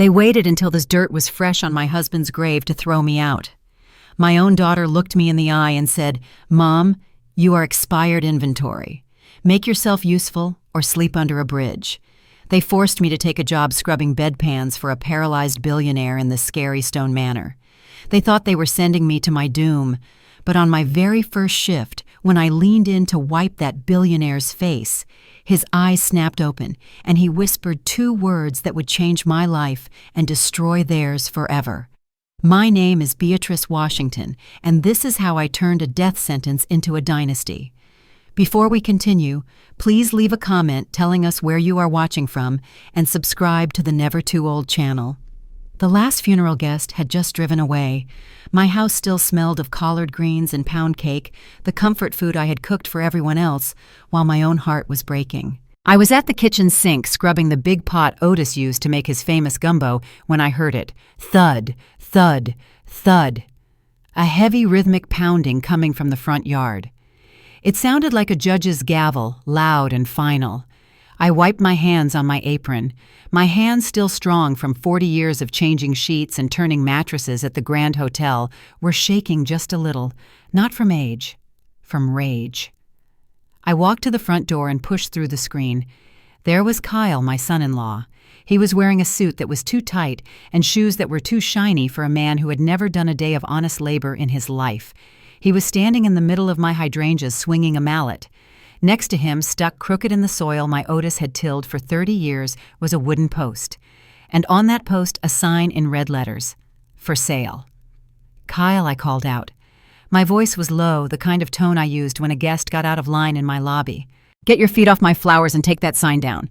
They waited until this dirt was fresh on my husband's grave to throw me out. My own daughter looked me in the eye and said, "Mom, you are expired inventory. Make yourself useful or sleep under a bridge." They forced me to take a job scrubbing bedpans for a paralyzed billionaire in the scary Stone Manor. They thought they were sending me to my doom, but on my very first shift, when I leaned in to wipe that billionaire's face, his eyes snapped open and he whispered 2 words that would change my life and destroy theirs forever. "My name is Beatrice Washington, and this is how I turned a death sentence into a dynasty." Before we continue, please leave a comment telling us where you are watching from and subscribe to the Never Too Old channel. The last funeral guest had just driven away. My house still smelled of collard greens and pound cake, the comfort food I had cooked for everyone else, while my own heart was breaking. I was at the kitchen sink scrubbing the big pot Otis used to make his famous gumbo when I heard it. Thud, thud, thud. A heavy rhythmic pounding coming from the front yard. It sounded like a judge's gavel, loud and final. I wiped my hands on my apron. My hands, still strong from 40 years of changing sheets and turning mattresses at the Grand Hotel, were shaking just a little, not from age, from rage. I walked to the front door and pushed through the screen. There was Kyle, my son-in-law. He was wearing a suit that was too tight and shoes that were too shiny for a man who had never done a day of honest labor in his life. He was standing in the middle of my hydrangeas swinging a mallet. Next to him, stuck crooked in the soil my Otis had tilled for 30 years, was a wooden post. And on that post, a sign in red letters, "For sale." "Kyle," I called out. My voice was low, the kind of tone I used when a guest got out of line in my lobby. "Get your feet off my flowers and take that sign down."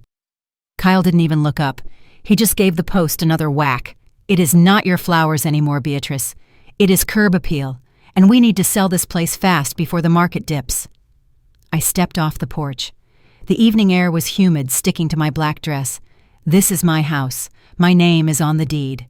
Kyle didn't even look up. He just gave the post another whack. "It is not your flowers anymore, Beatrice. It is curb appeal, and we need to sell this place fast before the market dips." I stepped off the porch. The evening air was humid, sticking to my black dress. "This is my house. My name is on the deed.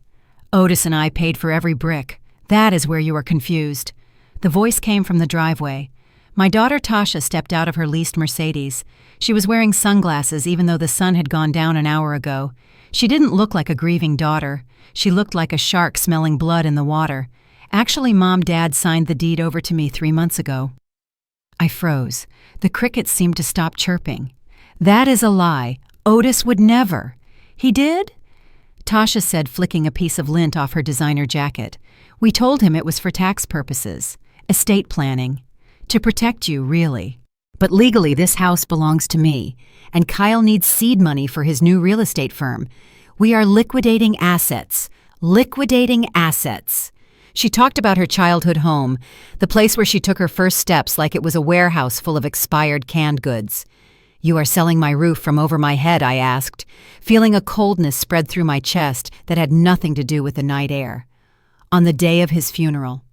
Otis and I paid for every brick. That is where you are confused." The voice came from the driveway. My daughter Tasha stepped out of her leased Mercedes. She was wearing sunglasses even though the sun had gone down an hour ago. She didn't look like a grieving daughter. She looked like a shark smelling blood in the water. Actually, Dad signed the deed over to me 3 months ago. I froze. The crickets seemed to stop chirping. "That is a lie. Otis would never." "He did?" Tasha said, flicking a piece of lint off her designer jacket. "We told him it was for tax purposes. Estate planning. To protect you, really. But legally this house belongs to me, and Kyle needs seed money for his new real estate firm. We are liquidating assets. Liquidating assets." She talked about her childhood home, the place where she took her first steps like it was a warehouse full of expired canned goods. "You are selling my roof from over my head?" I asked, feeling a coldness spread through my chest that had nothing to do with the night air. On the day of his funeral,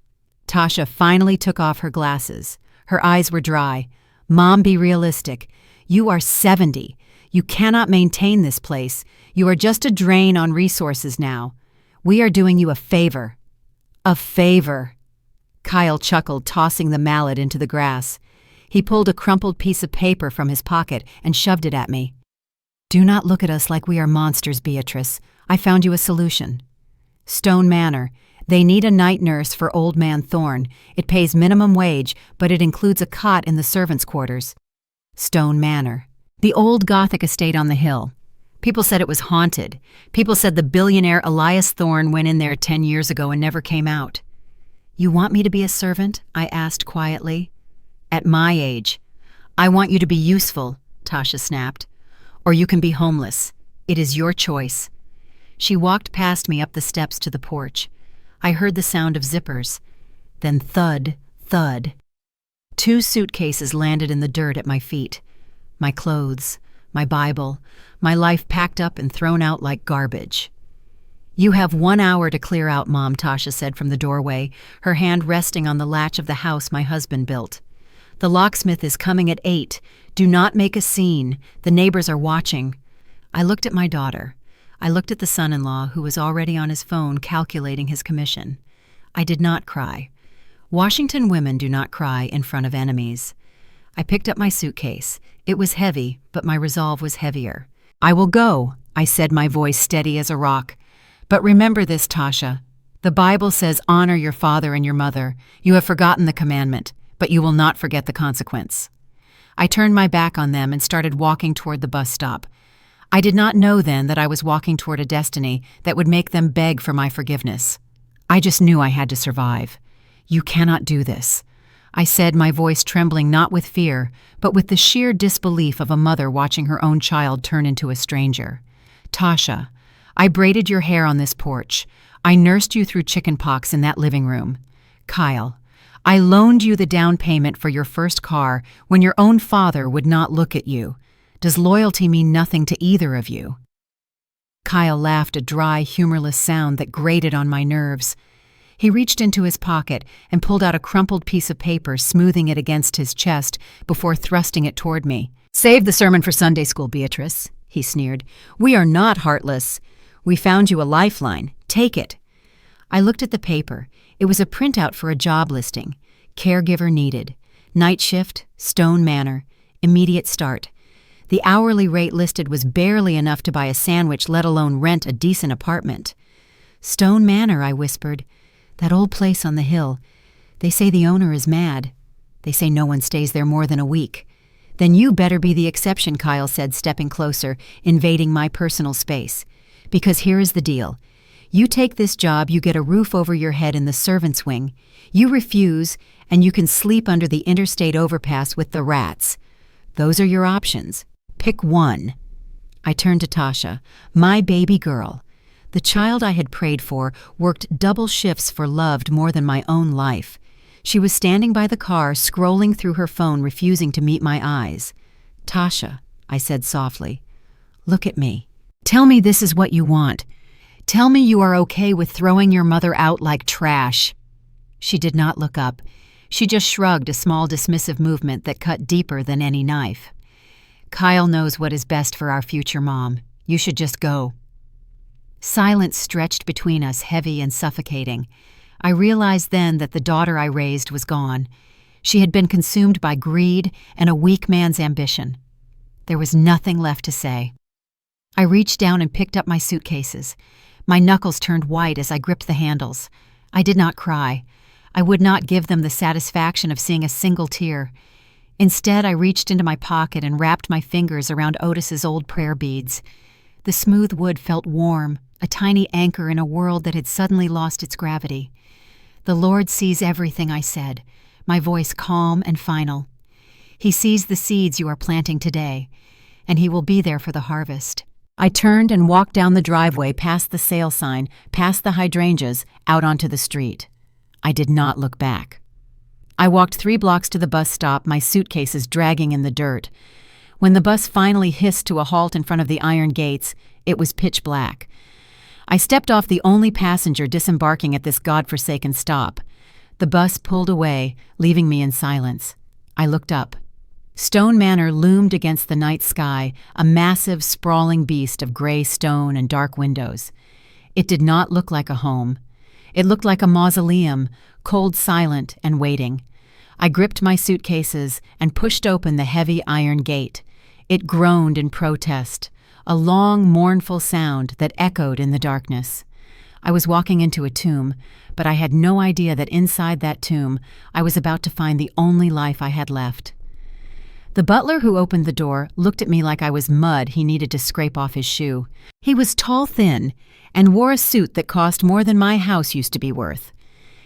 Tasha finally took off her glasses. Her eyes were dry. "Mom, be realistic. You are 70. You cannot maintain this place. You are just a drain on resources now. We are doing you a favor." "A favor." Kyle chuckled, tossing the mallet into the grass. He pulled a crumpled piece of paper from his pocket and shoved it at me. "Do not look at us like we are monsters, Beatrice. I found you a solution. Stone Manor. They need a night nurse for Old Man Thorne. It pays minimum wage, but it includes a cot in the servants' quarters. Stone Manor. The old Gothic estate on the hill. People said it was haunted. People said the billionaire Elias Thorne went in there 10 years ago and never came out." "You want me to be a servant?" I asked quietly. "At my age. I want you to be useful," Tasha snapped. "Or you can be homeless. It is your choice." She walked past me up the steps to the porch. I heard the sound of zippers. Then thud, thud. 2 suitcases landed in the dirt at my feet. My clothes, my Bible, my life packed up and thrown out like garbage. "You have 1 hour to clear out, Mom," Tasha said from the doorway, her hand resting on the latch of the house my husband built. "The locksmith is coming at 8. Do not make a scene. The neighbors are watching." I looked at my daughter. I looked at the son-in-law who was already on his phone calculating his commission. I did not cry. Washington women do not cry in front of enemies. I picked up my suitcase. It was heavy, but my resolve was heavier. "I will go," I said, my voice steady as a rock. But remember this, Tasha. The Bible says honor your father and your mother. You have forgotten the commandment, but you will not forget the consequence. I turned my back on them and started walking toward the bus stop. I did not know then that I was walking toward a destiny that would make them beg for my forgiveness. I just knew I had to survive. You cannot do this, I said, my voice trembling not with fear, but with the sheer disbelief of a mother watching her own child turn into a stranger. Tasha, I braided your hair on this porch. I nursed you through chickenpox in that living room. Kyle, I loaned you the down payment for your first car when your own father would not look at you. Does loyalty mean nothing to either of you? Kyle laughed, a dry, humorless sound that grated on my nerves. He reached into his pocket and pulled out a crumpled piece of paper, smoothing it against his chest before thrusting it toward me. "Save the sermon for Sunday school, Beatrice," he sneered. "We are not heartless. We found you a lifeline. Take it." I looked at the paper. It was a printout for a job listing. Caregiver needed. Night shift, Stone Manor. Immediate start. The hourly rate listed was barely enough to buy a sandwich, let alone rent a decent apartment. "Stone Manor," I whispered. "That old place on the hill. They say the owner is mad. They say no one stays there more than a week." "Then you better be the exception," Kyle said, stepping closer, invading my personal space. "Because here is the deal. You take this job, you get a roof over your head in the servants' wing. You refuse, and you can sleep under the interstate overpass with the rats. Those are your options. Pick one." I turned to Tasha, my baby girl. The child I had prayed for worked double shifts for loved more than my own life. She was standing by the car, scrolling through her phone, refusing to meet my eyes. "Tasha," I said softly, "look at me. Tell me this is what you want. Tell me you are okay with throwing your mother out like trash." She did not look up. She just shrugged, a small dismissive movement that cut deeper than any knife. "Kyle knows what is best for our future, Mom. You should just go." Silence stretched between us, heavy and suffocating. I realized then that the daughter I raised was gone. She had been consumed by greed and a weak man's ambition. There was nothing left to say. I reached down and picked up my suitcases. My knuckles turned white as I gripped the handles. I did not cry. I would not give them the satisfaction of seeing a single tear. Instead, I reached into my pocket and wrapped my fingers around Otis's old prayer beads. The smooth wood felt warm, a tiny anchor in a world that had suddenly lost its gravity. "The Lord sees everything," I said, my voice calm and final. "He sees the seeds you are planting today, and He will be there for the harvest." I turned and walked down the driveway, past the sale sign, past the hydrangeas, out onto the street. I did not look back. I walked 3 blocks to the bus stop, my suitcases dragging in the dirt. When the bus finally hissed to a halt in front of the iron gates, it was pitch black. I stepped off, the only passenger disembarking at this godforsaken stop. The bus pulled away, leaving me in silence. I looked up. Stone Manor loomed against the night sky, a massive, sprawling beast of gray stone and dark windows. It did not look like a home. It looked like a mausoleum, cold, silent, and waiting. I gripped my suitcases and pushed open the heavy iron gate. It groaned in protest, a long, mournful sound that echoed in the darkness. I was walking into a tomb, but I had no idea that inside that tomb I was about to find the only life I had left. The butler who opened the door looked at me like I was mud he needed to scrape off his shoe. He was tall, thin, and wore a suit that cost more than my house used to be worth.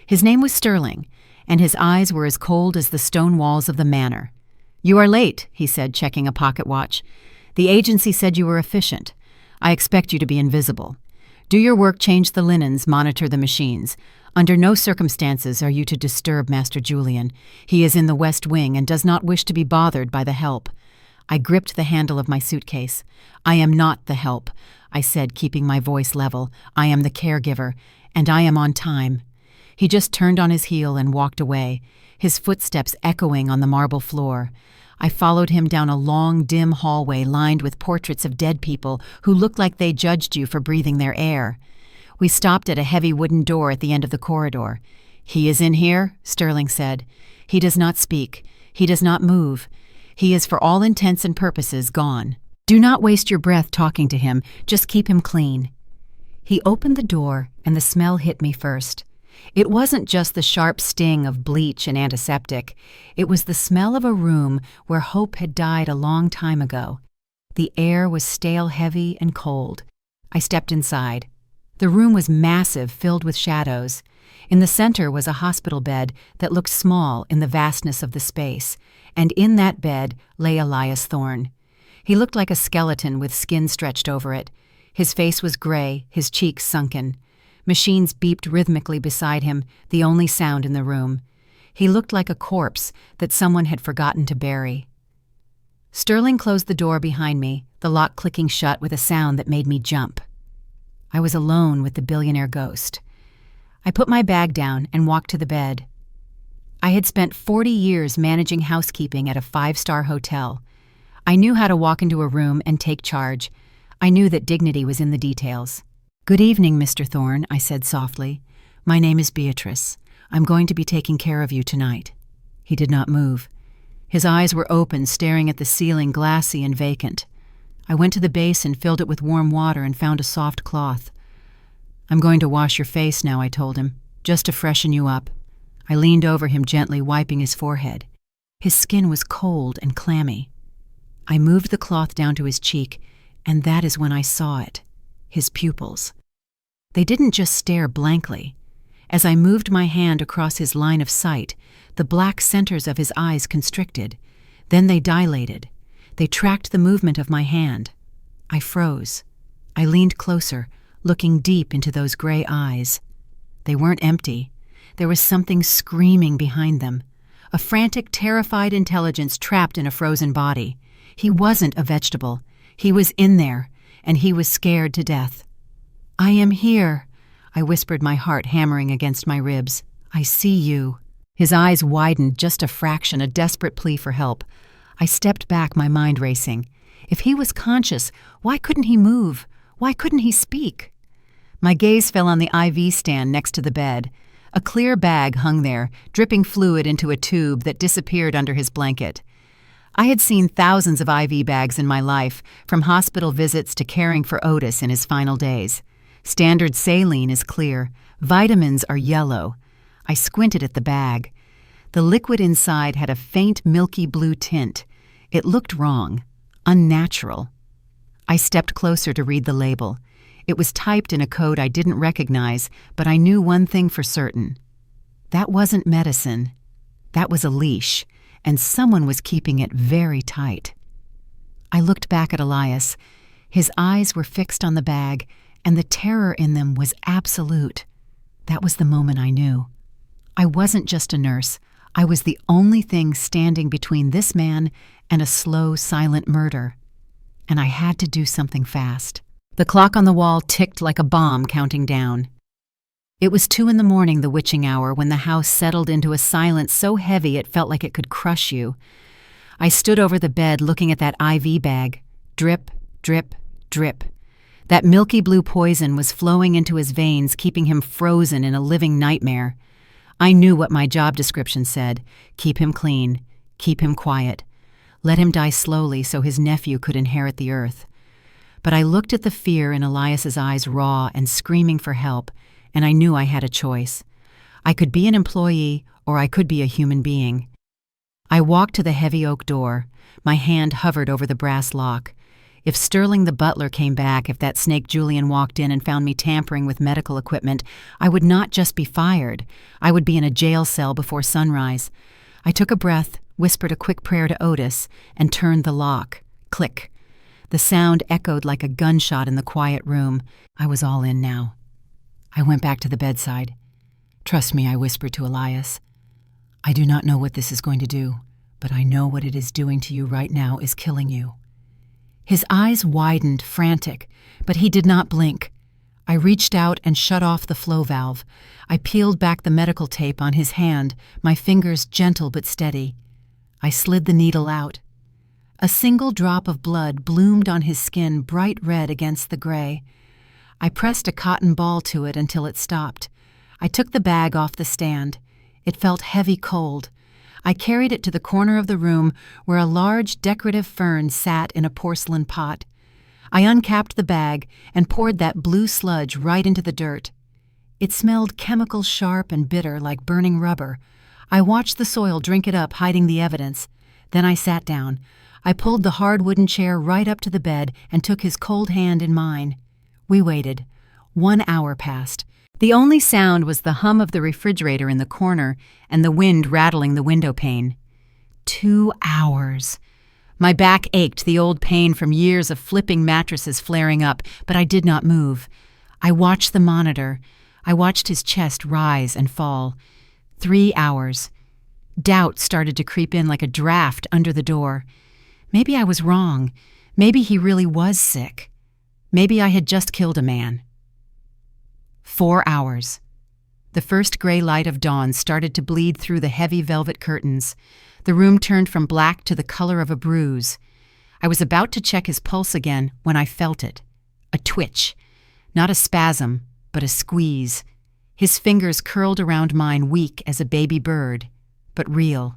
His name was Sterling, and his eyes were as cold as the stone walls of the manor. "You are late," he said, checking a pocket watch. "The agency said you were efficient. I expect you to be invisible. Do your work, change the linens, monitor the machines. Under no circumstances are you to disturb Master Julian. He is in the West Wing and does not wish to be bothered by the help." I gripped the handle of my suitcase. "I am not the help," I said, keeping my voice level. "I am the caregiver, and I am on time." He just turned on his heel and walked away, his footsteps echoing on the marble floor. I followed him down a long, dim hallway lined with portraits of dead people who looked like they judged you for breathing their air. We stopped at a heavy wooden door at the end of the corridor. "He is in here," Sterling said. "He does not speak. He does not move. He is for all intents and purposes gone. Do not waste your breath talking to him. Just keep him clean." He opened the door, and the smell hit me first. It wasn't just the sharp sting of bleach and antiseptic. It was the smell of a room where hope had died a long time ago. The air was stale, heavy, and cold. I stepped inside. The room was massive, filled with shadows. In the center was a hospital bed that looked small in the vastness of the space, and in that bed lay Elias Thorne. He looked like a skeleton with skin stretched over it. His face was gray, his cheeks sunken. Machines beeped rhythmically beside him, the only sound in the room. He looked like a corpse that someone had forgotten to bury. Sterling closed the door behind me, the lock clicking shut with a sound that made me jump. I was alone with the billionaire ghost. I put my bag down and walked to the bed. I had spent 40 years managing housekeeping at a 5-star hotel. I knew how to walk into a room and take charge. I knew that dignity was in the details. "Good evening, Mr. Thorne," I said softly. "My name is Beatrice. I'm going to be taking care of you tonight." He did not move. His eyes were open, staring at the ceiling, glassy and vacant. I went to the basin, filled it with warm water, and found a soft cloth. "I'm going to wash your face now," I told him, "just to freshen you up." I leaned over him gently, wiping his forehead. His skin was cold and clammy. I moved the cloth down to his cheek, and that is when I saw it. His pupils. They didn't just stare blankly. As I moved my hand across his line of sight, the black centers of his eyes constricted. Then they dilated. They tracked the movement of my hand. I froze. I leaned closer, looking deep into those gray eyes. They weren't empty. There was something screaming behind them. A frantic, terrified intelligence trapped in a frozen body. He wasn't a vegetable. He was in there, and he was scared to death. "I am here," I whispered, my heart hammering against my ribs. "I see you." His eyes widened just a fraction, a desperate plea for help. I stepped back, my mind racing. If he was conscious, why couldn't he move? Why couldn't he speak? My gaze fell on the IV stand next to the bed. A clear bag hung there, dripping fluid into a tube that disappeared under his blanket. I had seen thousands of IV bags in my life, from hospital visits to caring for Otis in his final days. Standard saline is clear. Vitamins are yellow. I squinted at the bag. The liquid inside had a faint milky blue tint. It looked wrong, unnatural. I stepped closer to read the label. It was typed in a code I didn't recognize, but I knew one thing for certain. That wasn't medicine. That was a leash, and someone was keeping it very tight. I looked back at Elias. His eyes were fixed on the bag, and the terror in them was absolute. That was the moment I knew. I wasn't just a nurse. I was the only thing standing between this man and a slow, silent murder. And I had to do something fast. The clock on the wall ticked like a bomb counting down. It was 2 a.m, the witching hour, when the house settled into a silence so heavy it felt like it could crush you. I stood over the bed looking at that IV bag. Drip, drip, drip. That milky blue poison was flowing into his veins, keeping him frozen in a living nightmare. I knew what my job description said. Keep him clean. Keep him quiet. Let him die slowly so his nephew could inherit the earth. But I looked at the fear in Elias's eyes, raw and screaming for help, and I knew I had a choice. I could be an employee, or I could be a human being. I walked to the heavy oak door. My hand hovered over the brass lock. If Sterling the butler came back, if that snake Julian walked in and found me tampering with medical equipment, I would not just be fired. I would be in a jail cell before sunrise. I took a breath, whispered a quick prayer to Otis, and turned the lock. Click. The sound echoed like a gunshot in the quiet room. I was all in now. I went back to the bedside. "Trust me," I whispered to Elias. "I do not know what this is going to do, but I know what it is doing to you right now is killing you." His eyes widened, frantic, but he did not blink. I reached out and shut off the flow valve. I peeled back the medical tape on his hand, my fingers gentle but steady. I slid the needle out. A single drop of blood bloomed on his skin, bright red against the gray. I pressed a cotton ball to it until it stopped. I took the bag off the stand. It felt heavy cold. I carried it to the corner of the room where a large decorative fern sat in a porcelain pot. I uncapped the bag and poured that blue sludge right into the dirt. It smelled chemical sharp and bitter like burning rubber. I watched the soil drink it up, hiding the evidence. Then I sat down. I pulled the hard wooden chair right up to the bed and took his cold hand in mine. We waited. 1 hour passed. The only sound was the hum of the refrigerator in the corner and the wind rattling the window pane. 2 hours. My back ached, the old pain from years of flipping mattresses flaring up, but I did not move. I watched the monitor. I watched his chest rise and fall. 3 hours. Doubt started to creep in like a draft under the door. Maybe I was wrong. Maybe he really was sick. Maybe I had just killed a man. 4 hours. The first gray light of dawn started to bleed through the heavy velvet curtains. The room turned from black to the color of a bruise. I was about to check his pulse again when I felt it. A twitch. Not a spasm, but a squeeze. His fingers curled around mine, weak as a baby bird, but real.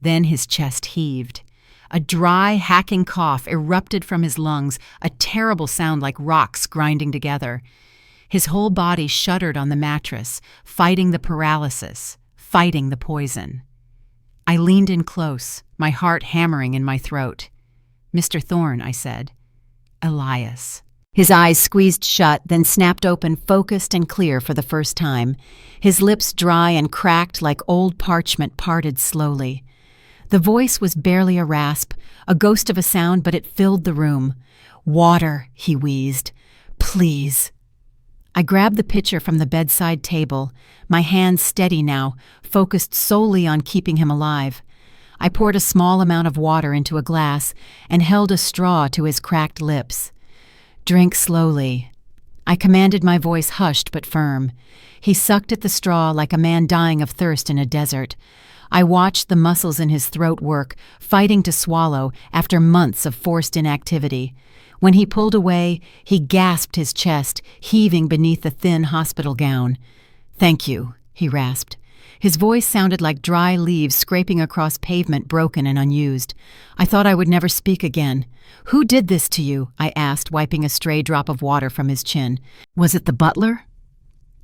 Then his chest heaved. A dry, hacking cough erupted from his lungs, a terrible sound like rocks grinding together. His whole body shuddered on the mattress, fighting the paralysis, fighting the poison. I leaned in close, my heart hammering in my throat. "Mr. Thorne," I said. "Elias." His eyes squeezed shut, then snapped open, focused and clear for the first time. His lips dry and cracked like old parchment parted slowly. The voice was barely a rasp, a ghost of a sound, but it filled the room. "Water," he wheezed. "Please." I grabbed the pitcher from the bedside table, my hands steady now, focused solely on keeping him alive. I poured a small amount of water into a glass and held a straw to his cracked lips. "Drink slowly." I commanded, my voice hushed but firm. He sucked at the straw like a man dying of thirst in a desert. I watched the muscles in his throat work, fighting to swallow after months of forced inactivity. When he pulled away, he gasped his chest, heaving beneath the thin hospital gown. "Thank you," he rasped. His voice sounded like dry leaves scraping across pavement, broken and unused. I thought I would never speak again. "Who did this to you?" I asked, wiping a stray drop of water from his chin. "Was it the butler?"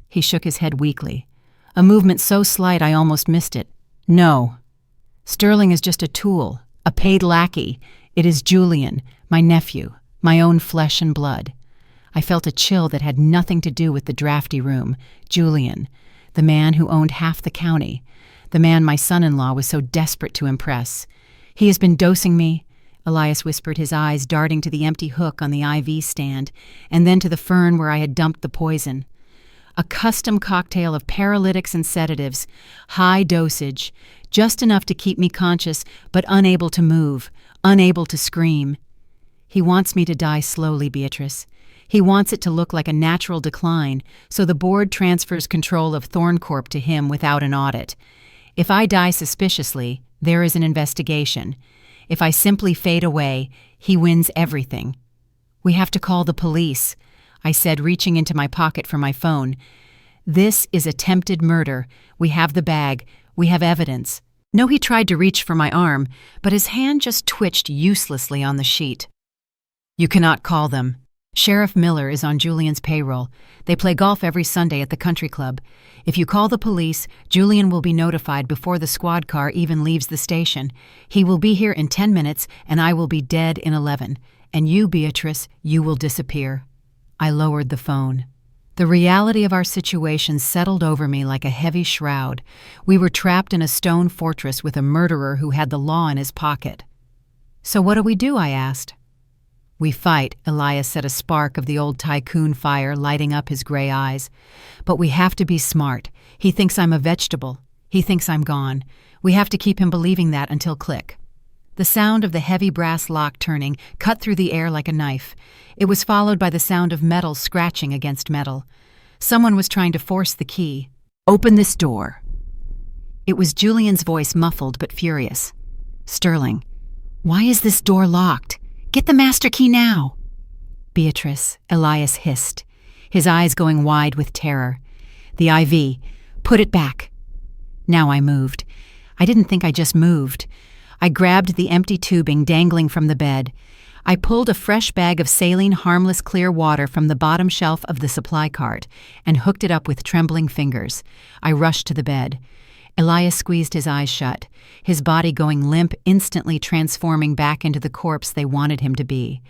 He shook his head weakly. A movement so slight I almost missed it. "No. Sterling is just a tool, a paid lackey. It is Julian, my nephew, my own flesh and blood." I felt a chill that had nothing to do with the drafty room. Julian, the man who owned half the county, the man my son-in-law was so desperate to impress. "He has been dosing me," Elias whispered, his eyes darting to the empty hook on the IV stand, and then to the fern where I had dumped the poison. A custom cocktail of paralytics and sedatives, high dosage, just enough to keep me conscious but unable to move, unable to scream. "He wants me to die slowly, Beatrice. He wants it to look like a natural decline, so the board transfers control of Thorncorp to him without an audit. If I die suspiciously, there is an investigation. If I simply fade away, he wins everything. We have to call the police," I said, reaching into my pocket for my phone. "This is attempted murder. We have the bag. We have evidence." No, he tried to reach for my arm, but his hand just twitched uselessly on the sheet. "You cannot call them. Sheriff Miller is on Julian's payroll. They play golf every Sunday at the country club. If you call the police, Julian will be notified before the squad car even leaves the station. He will be here in 10 minutes, and I will be dead in 11. And you, Beatrice, you will disappear." I lowered the phone. The reality of our situation settled over me like a heavy shroud. We were trapped in a stone fortress with a murderer who had the law in his pocket. "So what do we do?" I asked. "We fight," Elias said, a spark of the old tycoon fire lighting up his gray eyes. "But we have to be smart. He thinks I'm a vegetable. He thinks I'm gone. We have to keep him believing that until click." The sound of the heavy brass lock turning cut through the air like a knife. It was followed by the sound of metal scratching against metal. Someone was trying to force the key. "Open this door." It was Julian's voice, muffled but furious. "Sterling, why is this door locked? Get the master key now." "Beatrice," Elias hissed, his eyes going wide with terror. "The IV. Put it back." Now I moved. I didn't think I just moved. I grabbed the empty tubing dangling from the bed. I pulled a fresh bag of saline harmless clear water from the bottom shelf of the supply cart and hooked it up with trembling fingers. I rushed to the bed. Elias squeezed his eyes shut, his body going limp, instantly transforming back into the corpse they wanted him to be.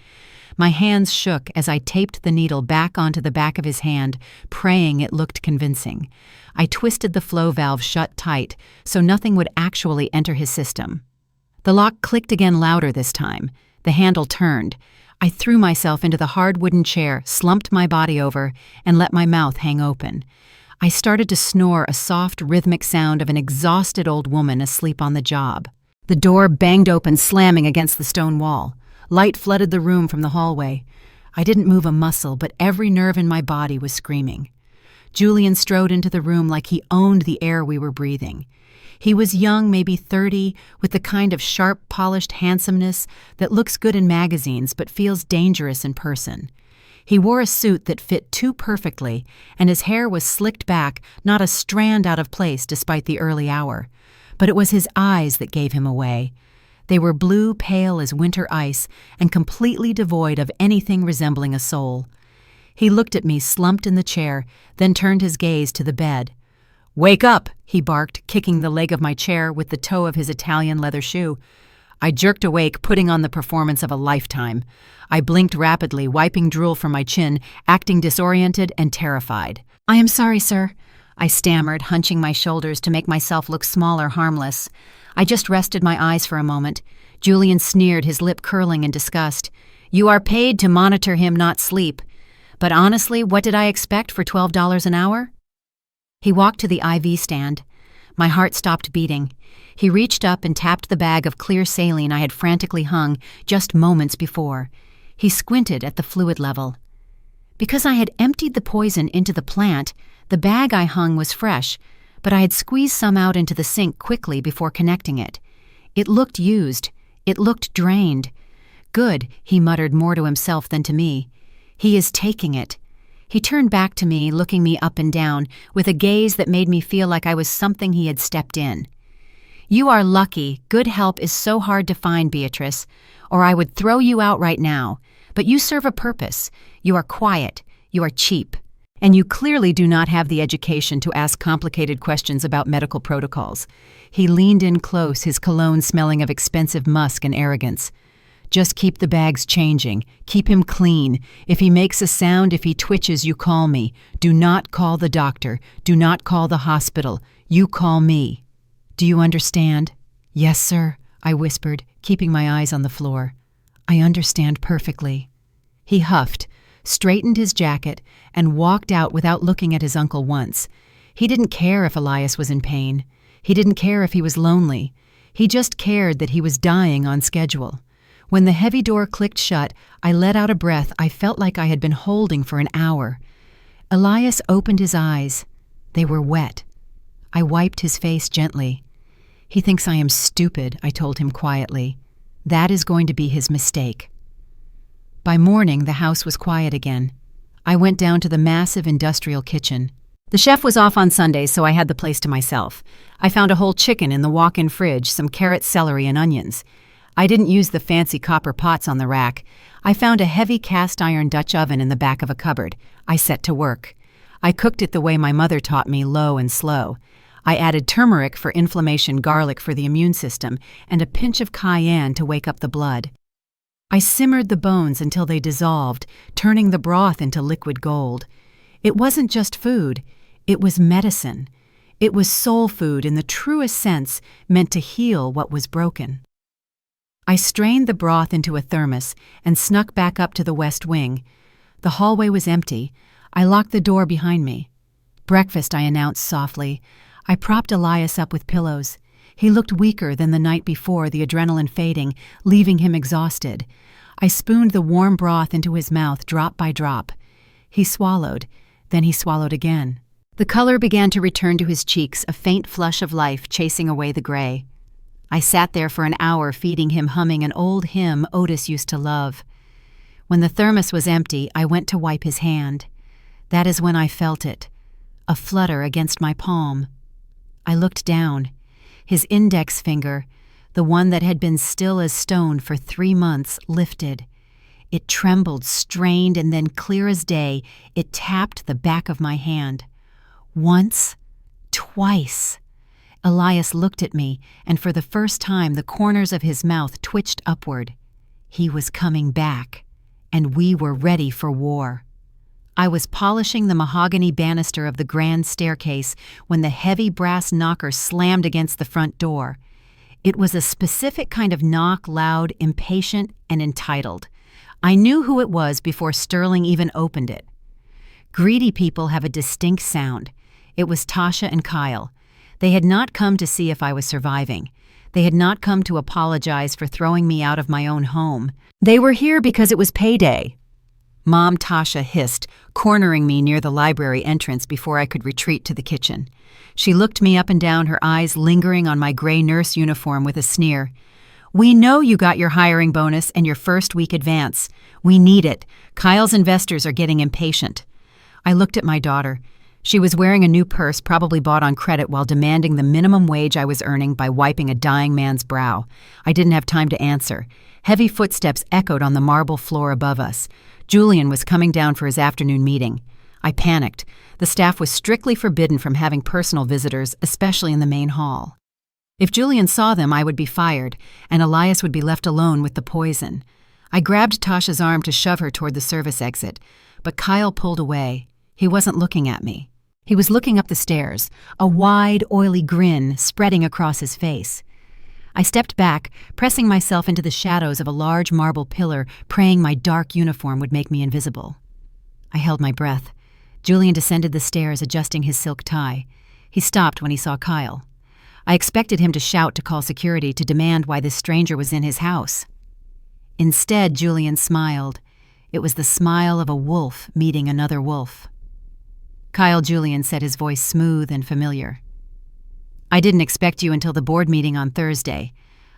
My hands shook as I taped the needle back onto the back of his hand, praying it looked convincing. I twisted the flow valve shut tight so nothing would actually enter his system. The lock clicked again louder this time. The handle turned. I threw myself into the hard wooden chair, slumped my body over, and let my mouth hang open. I started to snore, a soft, rhythmic sound of an exhausted old woman asleep on the job. The door banged open, slamming against the stone wall. Light flooded the room from the hallway. I didn't move a muscle, but every nerve in my body was screaming. Julian strode into the room like he owned the air we were breathing. He was young, maybe 30, with the kind of sharp, polished handsomeness that looks good in magazines but feels dangerous in person. He wore a suit that fit too perfectly, and his hair was slicked back, not a strand out of place despite the early hour. But it was his eyes that gave him away. They were blue, pale as winter ice, and completely devoid of anything resembling a soul. He looked at me, slumped in the chair, then turned his gaze to the bed. "Wake up!" he barked, kicking the leg of my chair with the toe of his Italian leather shoe. I jerked awake, putting on the performance of a lifetime. I blinked rapidly, wiping drool from my chin, acting disoriented and terrified. "I am sorry, sir," I stammered, hunching my shoulders to make myself look small or harmless. I just rested my eyes for a moment. Julian sneered, his lip curling in disgust. "You are paid to monitor him, not sleep. But honestly, what did I expect for $12 an hour?" He walked to the IV stand. My heart stopped beating. He reached up and tapped the bag of clear saline I had frantically hung just moments before. He squinted at the fluid level. Because I had emptied the poison into the plant, the bag I hung was fresh, but I had squeezed some out into the sink quickly before connecting it. It looked used. It looked drained. "Good," he muttered more to himself than to me. "He is taking it." He turned back to me, looking me up and down, with a gaze that made me feel like I was something he had stepped in. "You are lucky. Good help is so hard to find, Beatrice, or I would throw you out right now. But you serve a purpose. You are quiet. You are cheap. And you clearly do not have the education to ask complicated questions about medical protocols." He leaned in close, his cologne smelling of expensive musk and arrogance. "Just keep the bags changing. Keep him clean. If he makes a sound, if he twitches, you call me. Do not call the doctor. Do not call the hospital. You call me. Do you understand?" "Yes, sir," I whispered, keeping my eyes on the floor. "I understand perfectly." He huffed, straightened his jacket, and walked out without looking at his uncle once. He didn't care if Elias was in pain. He didn't care if he was lonely. He just cared that he was dying on schedule. When the heavy door clicked shut, I let out a breath I felt like I had been holding for an hour. Elias opened his eyes. They were wet. I wiped his face gently. "He thinks I am stupid," I told him quietly. "That is going to be his mistake." By morning, the house was quiet again. I went down to the massive industrial kitchen. The chef was off on Sundays, so I had the place to myself. I found a whole chicken in the walk-in fridge, some carrots, celery, and onions. I didn't use the fancy copper pots on the rack. I found a heavy cast-iron Dutch oven in the back of a cupboard. I set to work. I cooked it the way my mother taught me, low and slow. I added turmeric for inflammation, garlic for the immune system, and a pinch of cayenne to wake up the blood. I simmered the bones until they dissolved, turning the broth into liquid gold. It wasn't just food. It was medicine. It was soul food in the truest sense, meant to heal what was broken. I strained the broth into a thermos and snuck back up to the west wing. The hallway was empty. I locked the door behind me. "Breakfast," I announced softly. I propped Elias up with pillows. He looked weaker than the night before, the adrenaline fading, leaving him exhausted. I spooned the warm broth into his mouth, drop by drop. He swallowed. Then he swallowed again. The color began to return to his cheeks, a faint flush of life chasing away the gray. I sat there for an hour, feeding him, humming an old hymn Otis used to love. When the thermos was empty, I went to wipe his hand. That is when I felt it, a flutter against my palm. I looked down. His index finger, the one that had been still as stone for 3 months, lifted. It trembled, strained, and then, clear as day, it tapped the back of my hand. Once, twice. Elias looked at me, and for the first time the corners of his mouth twitched upward. He was coming back, and we were ready for war. I was polishing the mahogany banister of the grand staircase when the heavy brass knocker slammed against the front door. It was a specific kind of knock, loud, impatient, and entitled. I knew who it was before Sterling even opened it. Greedy people have a distinct sound. It was Tasha and Kyle. They had not come to see if I was surviving. They had not come to apologize for throwing me out of my own home. They were here because it was payday. Mom, Tasha hissed, cornering me near the library entrance before I could retreat to the kitchen. She looked me up and down, her eyes lingering on my gray nurse uniform with a sneer. "We know you got your hiring bonus and your first week advance. We need it. Kyle's investors are getting impatient." I looked at my daughter. She was wearing a new purse, probably bought on credit, while demanding the minimum wage I was earning by wiping a dying man's brow. I didn't have time to answer. Heavy footsteps echoed on the marble floor above us. Julian was coming down for his afternoon meeting. I panicked. The staff was strictly forbidden from having personal visitors, especially in the main hall. If Julian saw them, I would be fired, and Elias would be left alone with the poison. I grabbed Tasha's arm to shove her toward the service exit, but Kyle pulled away. He wasn't looking at me. He was looking up the stairs, a wide, oily grin spreading across his face. I stepped back, pressing myself into the shadows of a large marble pillar, praying my dark uniform would make me invisible. I held my breath. Julian descended the stairs, adjusting his silk tie. He stopped when he saw Kyle. I expected him to shout to call security to demand why this stranger was in his house. Instead, Julian smiled. It was the smile of a wolf meeting another wolf. "Kyle," Julian said, his voice smooth and familiar. "I didn't expect you until the board meeting on Thursday.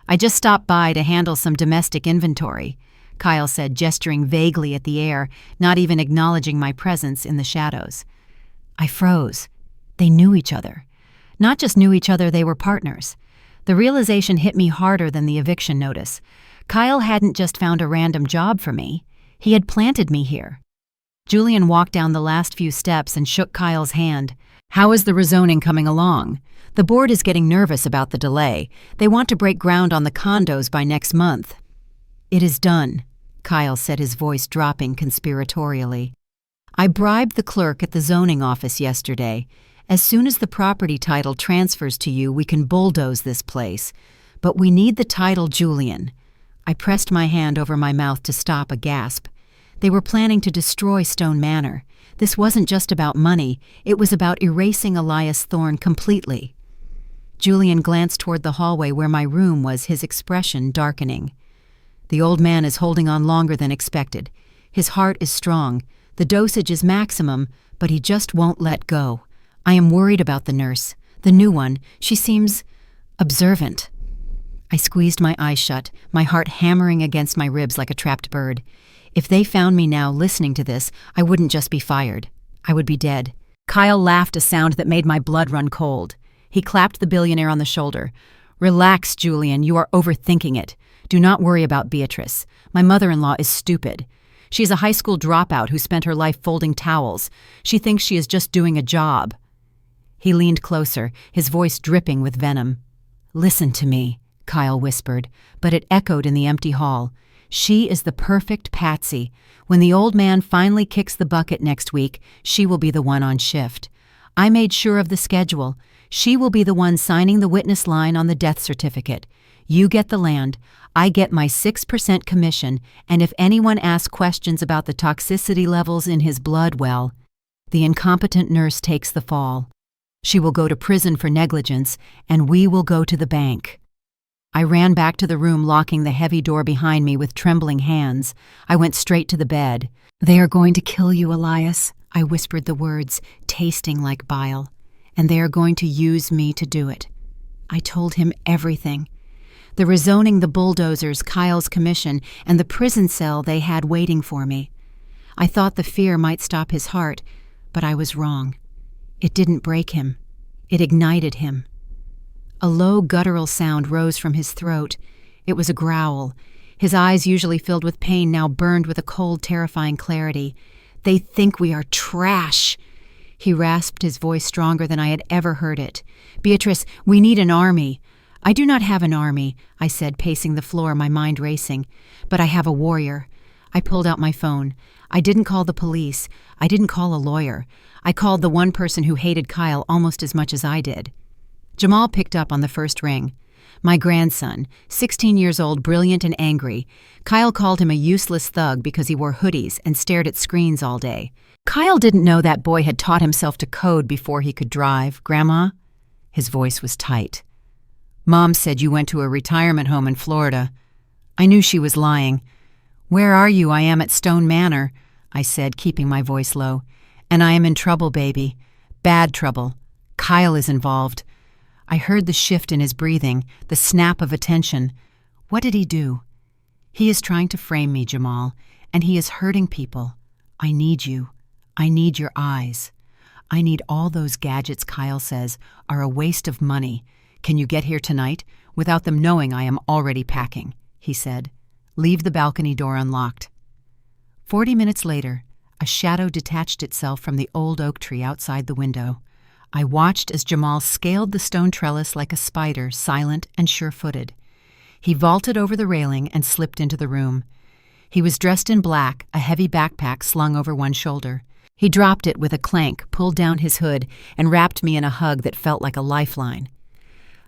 I just stopped by to handle some domestic inventory," Kyle said, gesturing vaguely at the air, not even acknowledging my presence in the shadows. I froze. They knew each other. Not just knew each other, they were partners. The realization hit me harder than the eviction notice. Kyle hadn't just found a random job for me. He had planted me here. Julian walked down the last few steps and shook Kyle's hand. "How is the rezoning coming along? The board is getting nervous about the delay. They want to break ground on the condos by next month." "It is done," Kyle said, his voice dropping conspiratorially. "I bribed the clerk at the zoning office yesterday. As soon as the property title transfers to you, we can bulldoze this place. But we need the title, Julian." I pressed my hand over my mouth to stop a gasp. They were planning to destroy Stone Manor. This wasn't just about money. It was about erasing Elias Thorne completely. Julian glanced toward the hallway where my room was, his expression darkening. "The old man is holding on longer than expected. His heart is strong. The dosage is maximum, but he just won't let go. I am worried about the nurse, the new one. She seems observant." I squeezed my eyes shut, my heart hammering against my ribs like a trapped bird. If they found me now listening to this, I wouldn't just be fired. I would be dead. Kyle laughed, a sound that made my blood run cold. He clapped the billionaire on the shoulder. "Relax, Julian, you are overthinking it. Do not worry about Beatrice. My mother-in-law is stupid. She is a high school dropout who spent her life folding towels. She thinks she is just doing a job." He leaned closer, his voice dripping with venom. "Listen to me," Kyle whispered, but it echoed in the empty hall. "She is the perfect patsy. When the old man finally kicks the bucket next week, she will be the one on shift. I made sure of the schedule. She will be the one signing the witness line on the death certificate. You get the land, I get my 6% commission, and if anyone asks questions about the toxicity levels in his blood, well, the incompetent nurse takes the fall. She will go to prison for negligence, and we will go to the bank." I ran back to the room, locking the heavy door behind me with trembling hands. I went straight to the bed. "They are going to kill you, Elias," I whispered the words, tasting like bile. "And they are going to use me to do it." I told him everything. The rezoning, the bulldozers, Kyle's commission, and the prison cell they had waiting for me. I thought the fear might stop his heart, but I was wrong. It didn't break him. It ignited him. A low guttural sound rose from his throat. It was a growl. His eyes, usually filled with pain, now burned with a cold, terrifying clarity. "They think we are trash." He rasped, his voice stronger than I had ever heard it. "Beatrice, we need an army." "I do not have an army," I said, pacing the floor, my mind racing. "But I have a warrior." I pulled out my phone. I didn't call the police. I didn't call a lawyer. I called the one person who hated Kyle almost as much as I did. Jamal picked up on the first ring. My grandson, 16 years old, brilliant and angry. Kyle called him a useless thug because he wore hoodies and stared at screens all day. Kyle didn't know that boy had taught himself to code before he could drive, Grandma. His voice was tight. "Mom said you went to a retirement home in Florida." I knew she was lying. "Where are you? I am at Stone Manor," I said, keeping my voice low. "And I am in trouble, baby. Bad trouble. Kyle is involved." I heard the shift in his breathing, the snap of attention. What did he do? "He is trying to frame me, Jamal, and he is hurting people. I need you. I need your eyes. I need all those gadgets Kyle says are a waste of money. Can you get here tonight, without them knowing I am already packing?" he said. "Leave the balcony door unlocked." 40 minutes later, a shadow detached itself from the old oak tree outside the window. I watched as Jamal scaled the stone trellis like a spider, silent and sure-footed. He vaulted over the railing and slipped into the room. He was dressed in black, a heavy backpack slung over one shoulder. He dropped it with a clank, pulled down his hood, and wrapped me in a hug that felt like a lifeline.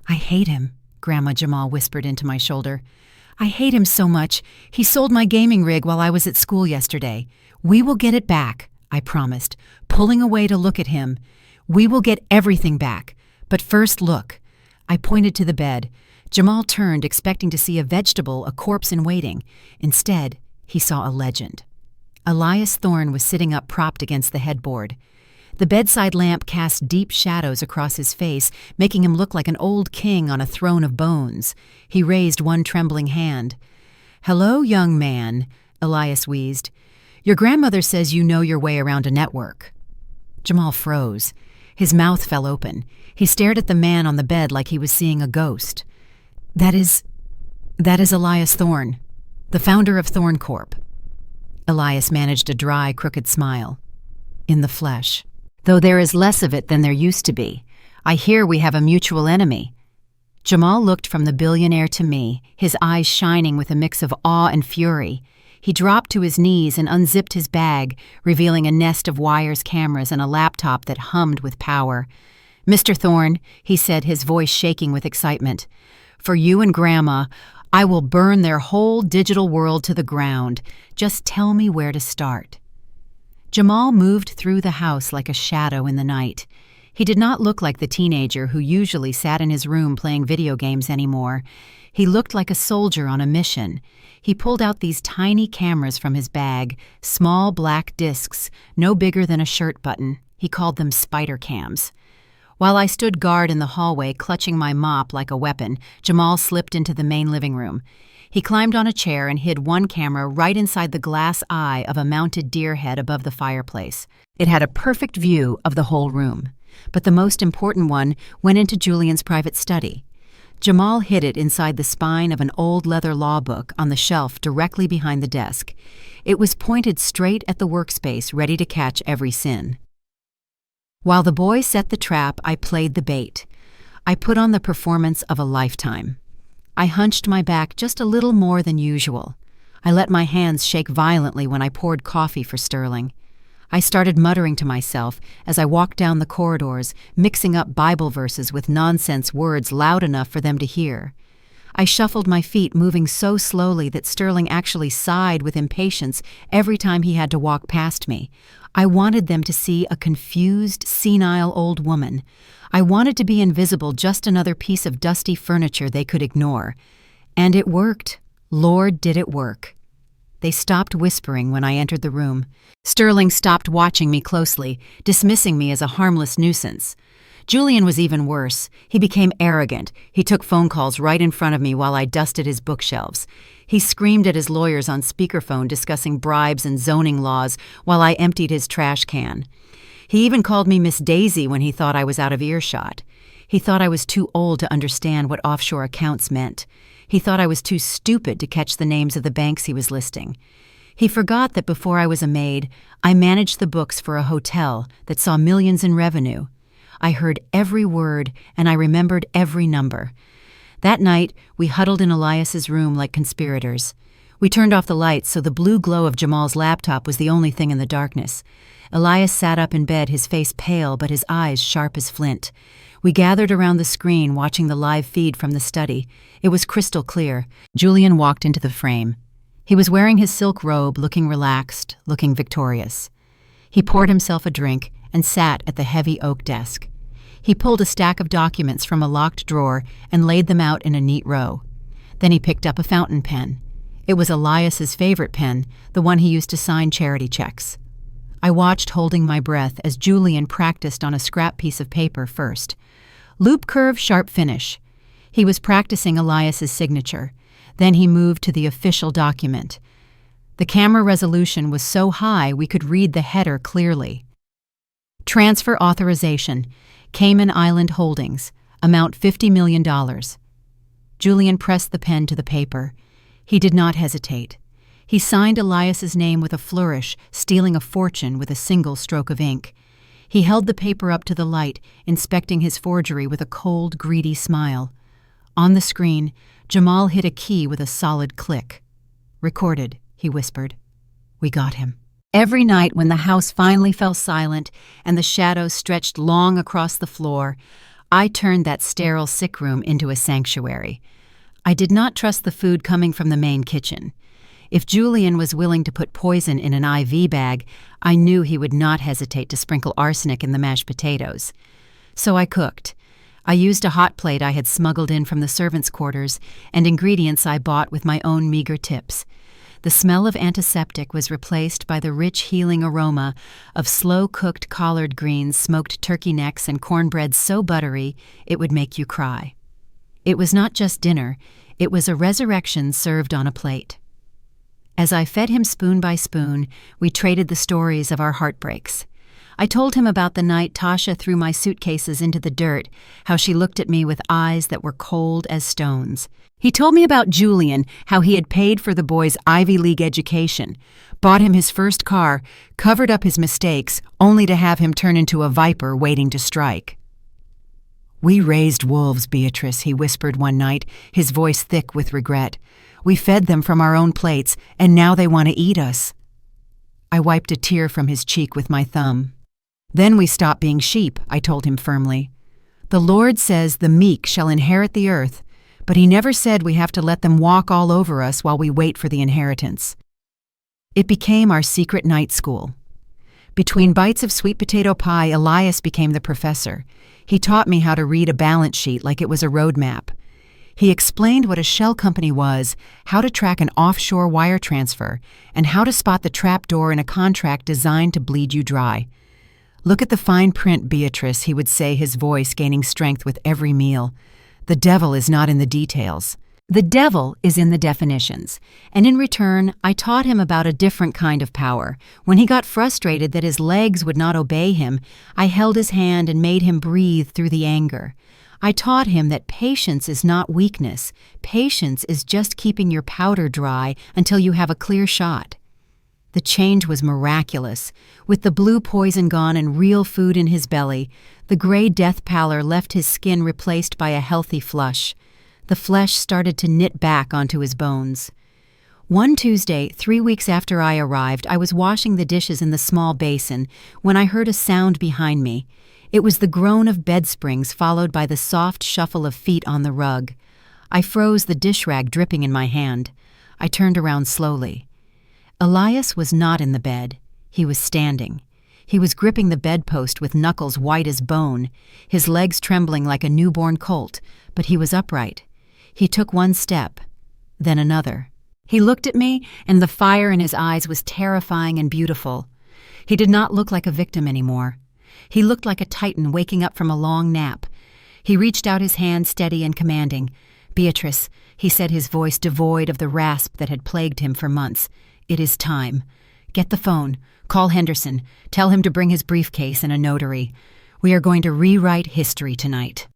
"I hate him," Grandma Jamal whispered into my shoulder. "I hate him so much. He sold my gaming rig while I was at school yesterday. We will get it back," I promised, pulling away to look at him. "We will get everything back. But first, look." I pointed to the bed. Jamal turned, expecting to see a vegetable, a corpse in waiting. Instead, he saw a legend. Elias Thorne was sitting up, propped against the headboard. The bedside lamp cast deep shadows across his face, making him look like an old king on a throne of bones. He raised one trembling hand. "Hello, young man," Elias wheezed. "Your grandmother says you know your way around a network." Jamal froze. His mouth fell open. He stared at the man on the bed like he was seeing a ghost. That is Elias Thorne, the founder of Thorne Corp." Elias managed a dry, crooked smile. "In the flesh. Though there is less of it than there used to be. I hear we have a mutual enemy." Jamal looked from the billionaire to me, his eyes shining with a mix of awe and fury. He dropped to his knees and unzipped his bag, revealing a nest of wires, cameras, and a laptop that hummed with power. "Mr. Thorne," he said, his voice shaking with excitement, "for you and Grandma, I will burn their whole digital world to the ground. Just tell me where to start." Jamal moved through the house like a shadow in the night. He did not look like the teenager who usually sat in his room playing video games anymore. He looked like a soldier on a mission. He pulled out these tiny cameras from his bag, small black discs, no bigger than a shirt button. He called them spider cams. While I stood guard in the hallway, clutching my mop like a weapon, Jamal slipped into the main living room. He climbed on a chair and hid one camera right inside the glass eye of a mounted deer head above the fireplace. It had a perfect view of the whole room. But the most important one went into Julian's private study. Jamal hid it inside the spine of an old leather law book on the shelf directly behind the desk. It was pointed straight at the workspace, ready to catch every sin. While the boy set the trap, I played the bait. I put on the performance of a lifetime. I hunched my back just a little more than usual. I let my hands shake violently when I poured coffee for Sterling. I started muttering to myself as I walked down the corridors, mixing up Bible verses with nonsense words loud enough for them to hear. I shuffled my feet, moving so slowly that Sterling actually sighed with impatience every time he had to walk past me. I wanted them to see a confused, senile old woman. I wanted to be invisible, just another piece of dusty furniture they could ignore. And it worked. Lord, did it work. They stopped whispering when I entered the room. Sterling stopped watching me closely, dismissing me as a harmless nuisance. Julian was even worse. He became arrogant. He took phone calls right in front of me while I dusted his bookshelves. He screamed at his lawyers on speakerphone, discussing bribes and zoning laws while I emptied his trash can. He even called me Miss Daisy when he thought I was out of earshot. He thought I was too old to understand what offshore accounts meant. He thought I was too stupid to catch the names of the banks he was listing. He forgot that before I was a maid, I managed the books for a hotel that saw millions in revenue. I heard every word, and I remembered every number. That night, we huddled in Elias's room like conspirators. We turned off the lights so the blue glow of Jamal's laptop was the only thing in the darkness. Elias sat up in bed, his face pale but his eyes sharp as flint. We gathered around the screen, watching the live feed from the study. It was crystal clear. Julian walked into the frame. He was wearing his silk robe, looking relaxed, looking victorious. He poured himself a drink and sat at the heavy oak desk. He pulled a stack of documents from a locked drawer and laid them out in a neat row. Then he picked up a fountain pen. It was Elias's favorite pen, the one he used to sign charity checks. I watched, holding my breath, as Julian practiced on a scrap piece of paper first. Loop curve, sharp finish. He was practicing Elias's signature. Then he moved to the official document. The camera resolution was so high we could read the header clearly. Transfer authorization, Cayman Island Holdings, amount $50 million. Julian pressed the pen to the paper. He did not hesitate. He signed Elias's name with a flourish, stealing a fortune with a single stroke of ink. He held the paper up to the light, inspecting his forgery with a cold, greedy smile. On the screen, Jamal hit a key with a solid click. "Recorded," he whispered. "We got him." Every night when the house finally fell silent and the shadows stretched long across the floor, I turned that sterile sick room into a sanctuary. I did not trust the food coming from the main kitchen. If Julian was willing to put poison in an IV bag, I knew he would not hesitate to sprinkle arsenic in the mashed potatoes. So I cooked. I used a hot plate I had smuggled in from the servants' quarters and ingredients I bought with my own meager tips. The smell of antiseptic was replaced by the rich, healing aroma of slow-cooked collard greens, smoked turkey necks, and cornbread so buttery it would make you cry. It was not just dinner, it was a resurrection served on a plate. As I fed him spoon by spoon, we traded the stories of our heartbreaks. I told him about the night Tasha threw my suitcases into the dirt, how she looked at me with eyes that were cold as stones. He told me about Julian, how he had paid for the boy's Ivy League education, bought him his first car, covered up his mistakes, only to have him turn into a viper waiting to strike. "We raised wolves, Beatrice," he whispered one night, his voice thick with regret. "We fed them from our own plates, and now they want to eat us." I wiped a tear from his cheek with my thumb. "Then we stopped being sheep," I told him firmly. "The Lord says the meek shall inherit the earth, but he never said we have to let them walk all over us while we wait for the inheritance." It became our secret night school. Between bites of sweet potato pie, Elias became the professor. He taught me how to read a balance sheet like it was a road map. He explained what a shell company was, how to track an offshore wire transfer, and how to spot the trapdoor in a contract designed to bleed you dry. "Look at the fine print, Beatrice," he would say, his voice gaining strength with every meal. "The devil is not in the details. The devil is in the definitions." And in return, I taught him about a different kind of power. When he got frustrated that his legs would not obey him, I held his hand and made him breathe through the anger. I taught him that patience is not weakness. Patience is just keeping your powder dry until you have a clear shot. The change was miraculous. With the blue poison gone and real food in his belly, the gray death pallor left his skin replaced by a healthy flush. The flesh started to knit back onto his bones. One Tuesday, 3 weeks after I arrived, I was washing the dishes in the small basin when I heard a sound behind me. It was the groan of bed springs followed by the soft shuffle of feet on the rug. I froze, the dish rag dripping in my hand. I turned around slowly. Elias was not in the bed. He was standing. He was gripping the bedpost with knuckles white as bone, his legs trembling like a newborn colt, but he was upright. He took one step, then another. He looked at me, and the fire in his eyes was terrifying and beautiful. He did not look like a victim anymore. He looked like a titan waking up from a long nap. He reached out his hand, steady and commanding. "Beatrice," he said, his voice devoid of the rasp that had plagued him for months, "it is time. Get the phone. Call Henderson. Tell him to bring his briefcase and a notary. We are going to rewrite history tonight."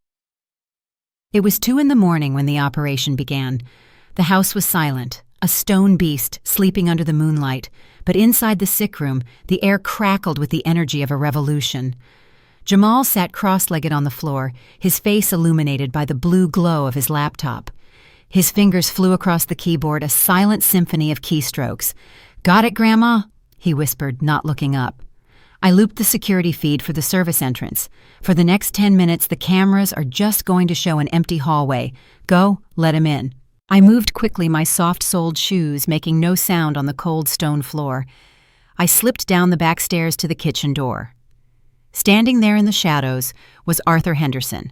It was 2 a.m. when the operation began. The house was silent, a stone beast sleeping under the moonlight, but inside the sick room, the air crackled with the energy of a revolution. Jamal sat cross-legged on the floor, his face illuminated by the blue glow of his laptop. His fingers flew across the keyboard, a silent symphony of keystrokes. "Got it, Grandma?" he whispered, not looking up. I looped the security feed for the service entrance. For the next 10 minutes, the cameras are just going to show an empty hallway. Go, let him in. I moved quickly, my soft-soled shoes making no sound on the cold stone floor. I slipped down the back stairs to the kitchen door. Standing there in the shadows was Arthur Henderson.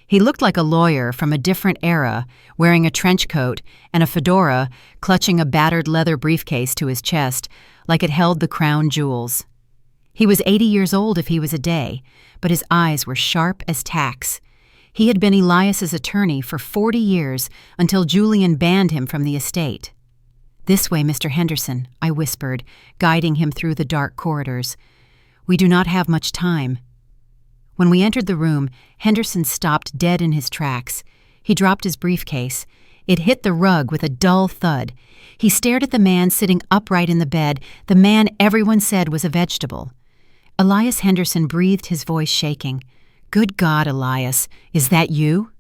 He looked like a lawyer from a different era, wearing a trench coat and a fedora, clutching a battered leather briefcase to his chest, like it held the crown jewels. He was 80 years old if he was a day, but his eyes were sharp as tacks. He had been Elias's attorney for 40 years until Julian banned him from the estate. "This way, Mr. Henderson," I whispered, guiding him through the dark corridors. "We do not have much time." When we entered the room, Henderson stopped dead in his tracks. He dropped his briefcase. It hit the rug with a dull thud. He stared at the man sitting upright in the bed, the man everyone said was a vegetable. Elias Henderson breathed, his voice shaking. "Good God, Elias, is that you?"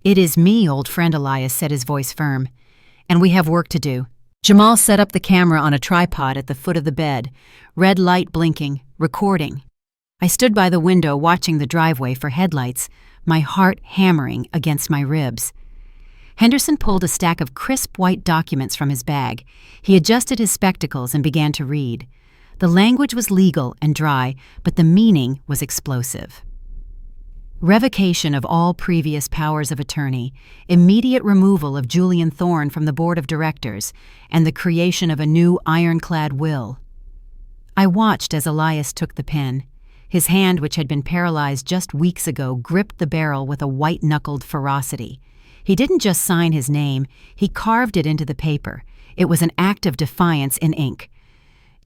"It is me, old friend," Elias said, his voice firm. "And we have work to do." Jamal set up the camera on a tripod at the foot of the bed, red light blinking, recording. I stood by the window watching the driveway for headlights, my heart hammering against my ribs. Henderson pulled a stack of crisp white documents from his bag. He adjusted his spectacles and began to read. The language was legal and dry, but the meaning was explosive. Revocation of all previous powers of attorney, immediate removal of Julian Thorne from the board of directors, and the creation of a new ironclad will. I watched as Elias took the pen. His hand, which had been paralyzed just weeks ago, gripped the barrel with a white-knuckled ferocity. He didn't just sign his name, he carved it into the paper. It was an act of defiance in ink.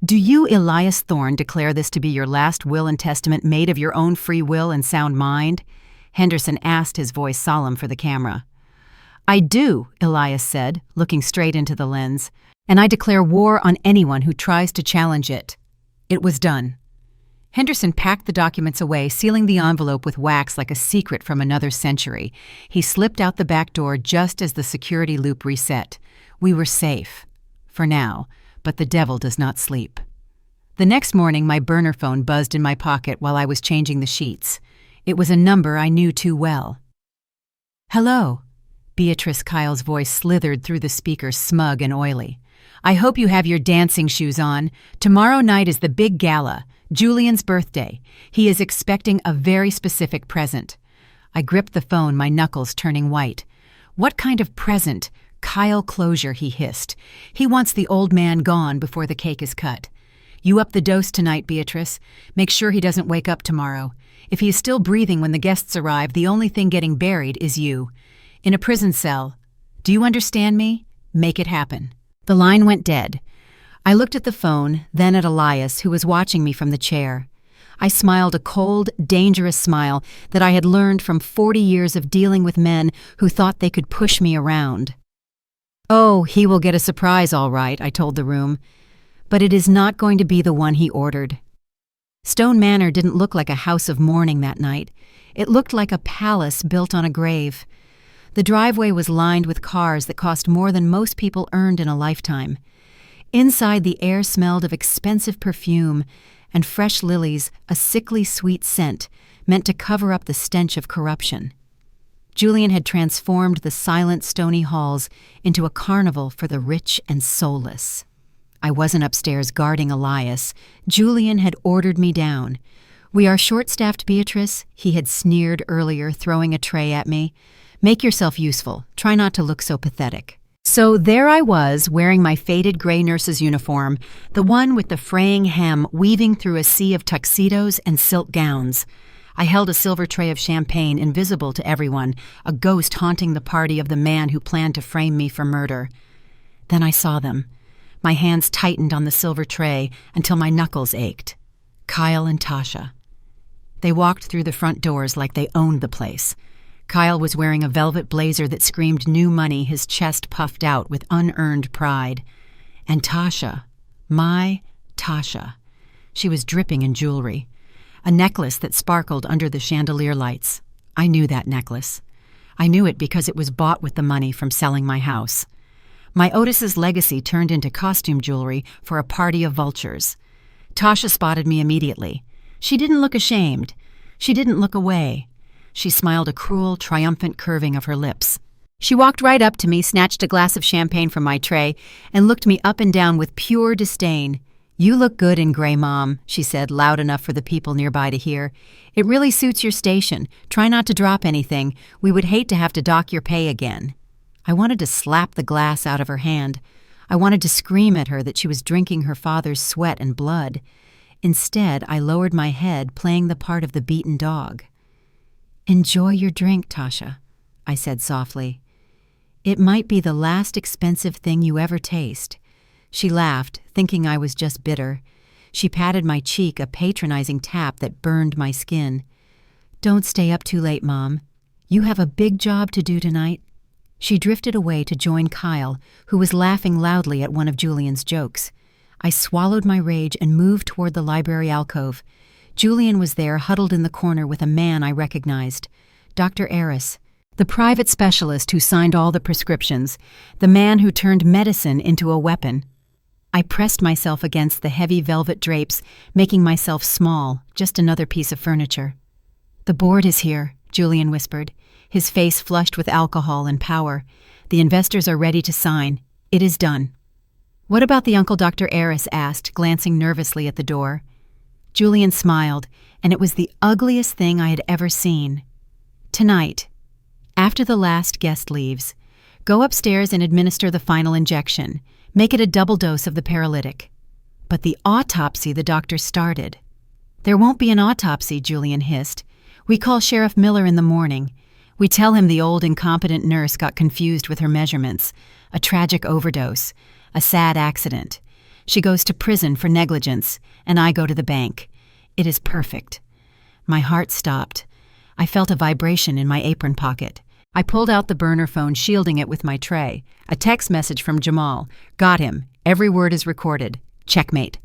"Do you, Elias Thorne, declare this to be your last will and testament made of your own free will and sound mind?" Henderson asked, his voice solemn for the camera. "I do," Elias said, looking straight into the lens, "and I declare war on anyone who tries to challenge it." It was done. Henderson packed the documents away, sealing the envelope with wax like a secret from another century. He slipped out the back door just as the security loop reset. We were safe. For now. But the devil does not sleep. The next morning, my burner phone buzzed in my pocket while I was changing the sheets. It was a number I knew too well. "Hello." Beatrice Kyle's voice slithered through the speaker, smug and oily. "I hope you have your dancing shoes on. Tomorrow night is the big gala, Julian's birthday. He is expecting a very specific present." I gripped the phone, my knuckles turning white. "What kind of present?" "Kyle closure," he hissed. "He wants the old man gone before the cake is cut. You up the dose tonight, Beatrice. Make sure he doesn't wake up tomorrow. If he is still breathing when the guests arrive, the only thing getting buried is you. In a prison cell. Do you understand me? Make it happen." The line went dead. I looked at the phone, then at Elias, who was watching me from the chair. I smiled a cold, dangerous smile that I had learned from 40 years of dealing with men who thought they could push me around. "Oh, he will get a surprise all right," I told the room. "But it is not going to be the one he ordered." Stone Manor didn't look like a house of mourning that night. It looked like a palace built on a grave. The driveway was lined with cars that cost more than most people earned in a lifetime. Inside, the air smelled of expensive perfume and fresh lilies, a sickly sweet scent meant to cover up the stench of corruption. Julian had transformed the silent, stony halls into a carnival for the rich and soulless. I wasn't upstairs guarding Elias. Julian had ordered me down. "We are short-staffed, Beatrice," he had sneered earlier, throwing a tray at me. "Make yourself useful. Try not to look so pathetic." So there I was, wearing my faded gray nurse's uniform, the one with the fraying hem weaving through a sea of tuxedos and silk gowns. I held a silver tray of champagne, invisible to everyone, a ghost haunting the party of the man who planned to frame me for murder. Then I saw them. My hands tightened on the silver tray until my knuckles ached. Kyle and Tasha. They walked through the front doors like they owned the place. Kyle was wearing a velvet blazer that screamed new money, his chest puffed out with unearned pride. And Tasha, my Tasha. She was dripping in jewelry. A necklace that sparkled under the chandelier lights. I knew that necklace. I knew it because it was bought with the money from selling my house. My Otis's legacy turned into costume jewelry for a party of vultures. Tasha spotted me immediately. She didn't look ashamed. She didn't look away. She smiled a cruel, triumphant curving of her lips. She walked right up to me, snatched a glass of champagne from my tray, and looked me up and down with pure disdain. "You look good in gray, Mom," she said, loud enough for the people nearby to hear. "It really suits your station. Try not to drop anything. We would hate to have to dock your pay again." I wanted to slap the glass out of her hand. I wanted to scream at her that she was drinking her father's sweat and blood. Instead, I lowered my head, playing the part of the beaten dog. "Enjoy your drink, Tasha," I said softly. "It might be the last expensive thing you ever taste." She laughed, thinking I was just bitter. She patted my cheek, a patronizing tap that burned my skin. "Don't stay up too late, Mom. You have a big job to do tonight." She drifted away to join Kyle, who was laughing loudly at one of Julian's jokes. I swallowed my rage and moved toward the library alcove. Julian was there, huddled in the corner with a man I recognized. Dr. Eris, the private specialist who signed all the prescriptions, the man who turned medicine into a weapon. I pressed myself against the heavy velvet drapes, making myself small, just another piece of furniture. "The board is here," Julian whispered, his face flushed with alcohol and power. "The investors are ready to sign. It is done." "What about the uncle?" Dr. Eris asked, glancing nervously at the door. Julian smiled, and it was the ugliest thing I had ever seen. "Tonight, after the last guest leaves, go upstairs and administer the final injection. Make it a double dose of the paralytic." "But the autopsy," the doctor started. "There won't be an autopsy," Julian hissed. "We call Sheriff Miller in the morning. We tell him the old incompetent nurse got confused with her measurements. A tragic overdose. A sad accident. She goes to prison for negligence, and I go to the bank. It is perfect." My heart stopped. I felt a vibration in my apron pocket. I pulled out the burner phone, shielding it with my tray. A text message from Jamal. "Got him. Every word is recorded. Checkmate."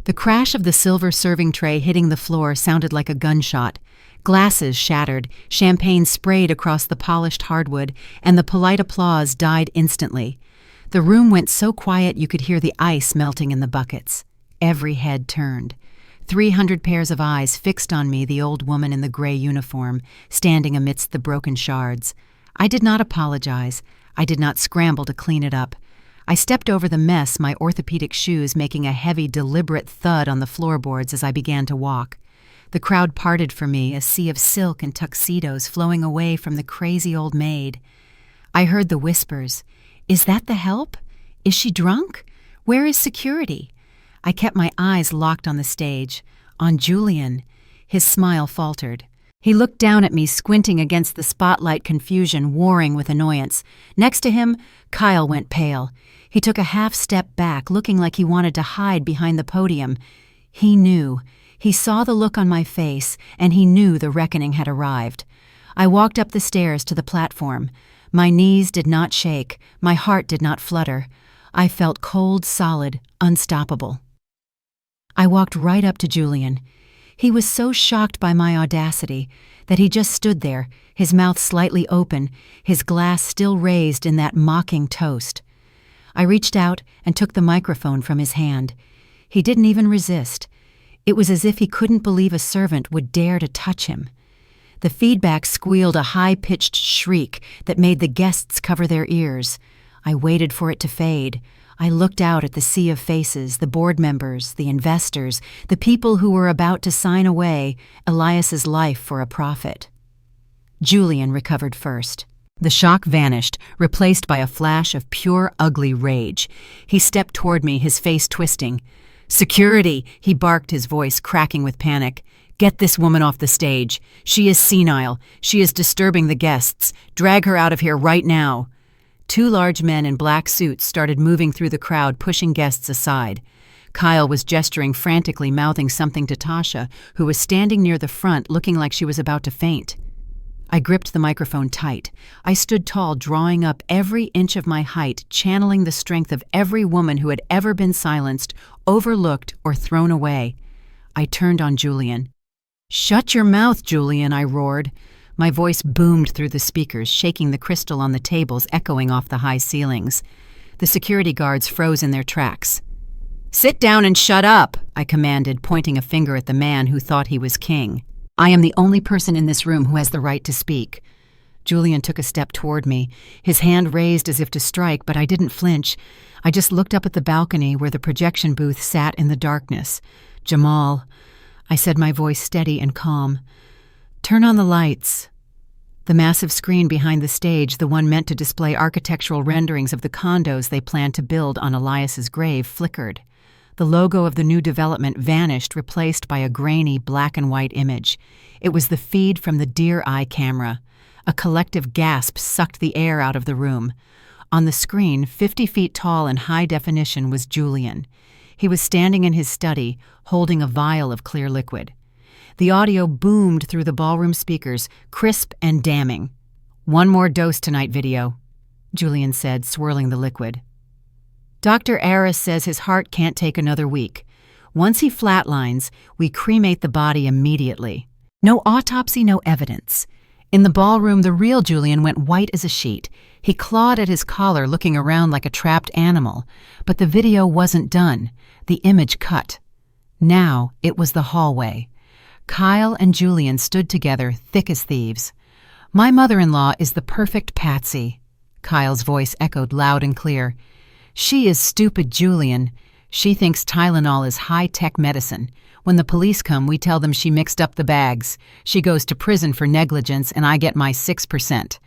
The crash of the silver serving tray hitting the floor sounded like a gunshot. Glasses shattered, champagne sprayed across the polished hardwood, and the polite applause died instantly. The room went so quiet you could hear the ice melting in the buckets. Every head turned. 300 pairs of eyes fixed on me, the old woman in the gray uniform, standing amidst the broken shards. I did not apologize. I did not scramble to clean it up. I stepped over the mess, my orthopedic shoes making a heavy, deliberate thud on the floorboards as I began to walk. The crowd parted for me, a sea of silk and tuxedos flowing away from the crazy old maid. I heard the whispers. "Is that the help? Is she drunk? Where is security?" I kept my eyes locked on the stage, on Julian. His smile faltered. He looked down at me, squinting against the spotlight, confusion warring with annoyance. Next to him, Kyle went pale. He took a half step back, looking like he wanted to hide behind the podium. He knew. He saw the look on my face, and he knew the reckoning had arrived. I walked up the stairs to the platform. My knees did not shake. My heart did not flutter. I felt cold, solid, unstoppable. I walked right up to Julian. He was so shocked by my audacity that he just stood there, his mouth slightly open, his glass still raised in that mocking toast. I reached out and took the microphone from his hand. He didn't even resist. It was as if he couldn't believe a servant would dare to touch him. The feedback squealed a high-pitched shriek that made the guests cover their ears. I waited for it to fade. I looked out at the sea of faces, the board members, the investors, the people who were about to sign away Elias's life for a profit. Julian recovered first. The shock vanished, replaced by a flash of pure, ugly rage. He stepped toward me, his face twisting. "Security!" he barked, his voice cracking with panic. "Get this woman off the stage. She is senile. She is disturbing the guests. Drag her out of here right now." 2 large men in black suits started moving through the crowd, pushing guests aside. Kyle was gesturing frantically, mouthing something to Tasha, who was standing near the front looking like she was about to faint. I gripped the microphone tight. I stood tall, drawing up every inch of my height, channeling the strength of every woman who had ever been silenced, overlooked, or thrown away. I turned on Julian. "Shut your mouth, Julian," I roared. My voice boomed through the speakers, shaking the crystal on the tables, echoing off the high ceilings. The security guards froze in their tracks. "Sit down and shut up," I commanded, pointing a finger at the man who thought he was king. "I am the only person in this room who has the right to speak." Julian took a step toward me, his hand raised as if to strike, but I didn't flinch. I just looked up at the balcony where the projection booth sat in the darkness. "Jamal," I said, my voice steady and calm. "Turn on the lights." The massive screen behind the stage, the one meant to display architectural renderings of the condos they planned to build on Elias's grave, flickered. The logo of the new development vanished, replaced by a grainy black and white image. It was the feed from the Dear Eye camera. A collective gasp sucked the air out of the room. On the screen, 50 feet tall and high definition, was Julian. He was standing in his study, holding a vial of clear liquid. The audio boomed through the ballroom speakers, crisp and damning. "One more dose tonight, video," Julian said, swirling the liquid. "Dr. Aris says his heart can't take another week. Once he flatlines, we cremate the body immediately. No autopsy, no evidence." In the ballroom, the real Julian went white as a sheet. He clawed at his collar, looking around like a trapped animal. But the video wasn't done. The image cut. Now it was the hallway. Kyle and Julian stood together, thick as thieves. "My mother-in-law is the perfect patsy," Kyle's voice echoed loud and clear. "She is stupid, Julian. She thinks Tylenol is high-tech medicine. When the police come, we tell them she mixed up the bags. She goes to prison for negligence, and I get my 6%.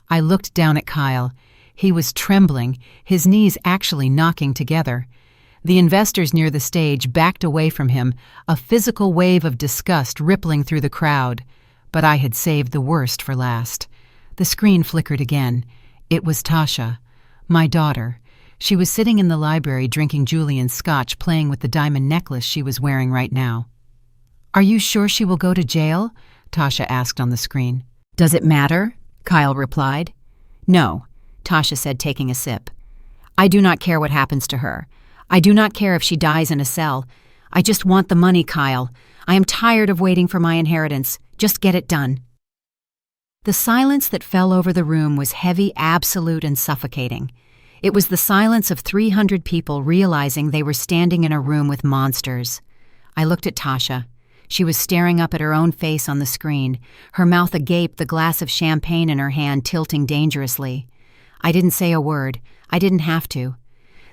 I looked down at Kyle. He was trembling, his knees actually knocking together. The investors near the stage backed away from him, a physical wave of disgust rippling through the crowd. But I had saved the worst for last. The screen flickered again. It was Tasha, my daughter. She was sitting in the library drinking Julian's scotch, playing with the diamond necklace she was wearing right now. "Are you sure she will go to jail?" Tasha asked on the screen. "Does it matter?" Kyle replied. "No," Tasha said, taking a sip. "I do not care what happens to her. I do not care if she dies in a cell. I just want the money, Kyle. I am tired of waiting for my inheritance. Just get it done." The silence that fell over the room was heavy, absolute, and suffocating. It was the silence of 300 people realizing they were standing in a room with monsters. I looked at Tasha. She was staring up at her own face on the screen, her mouth agape, the glass of champagne in her hand tilting dangerously. I didn't say a word. I didn't have to.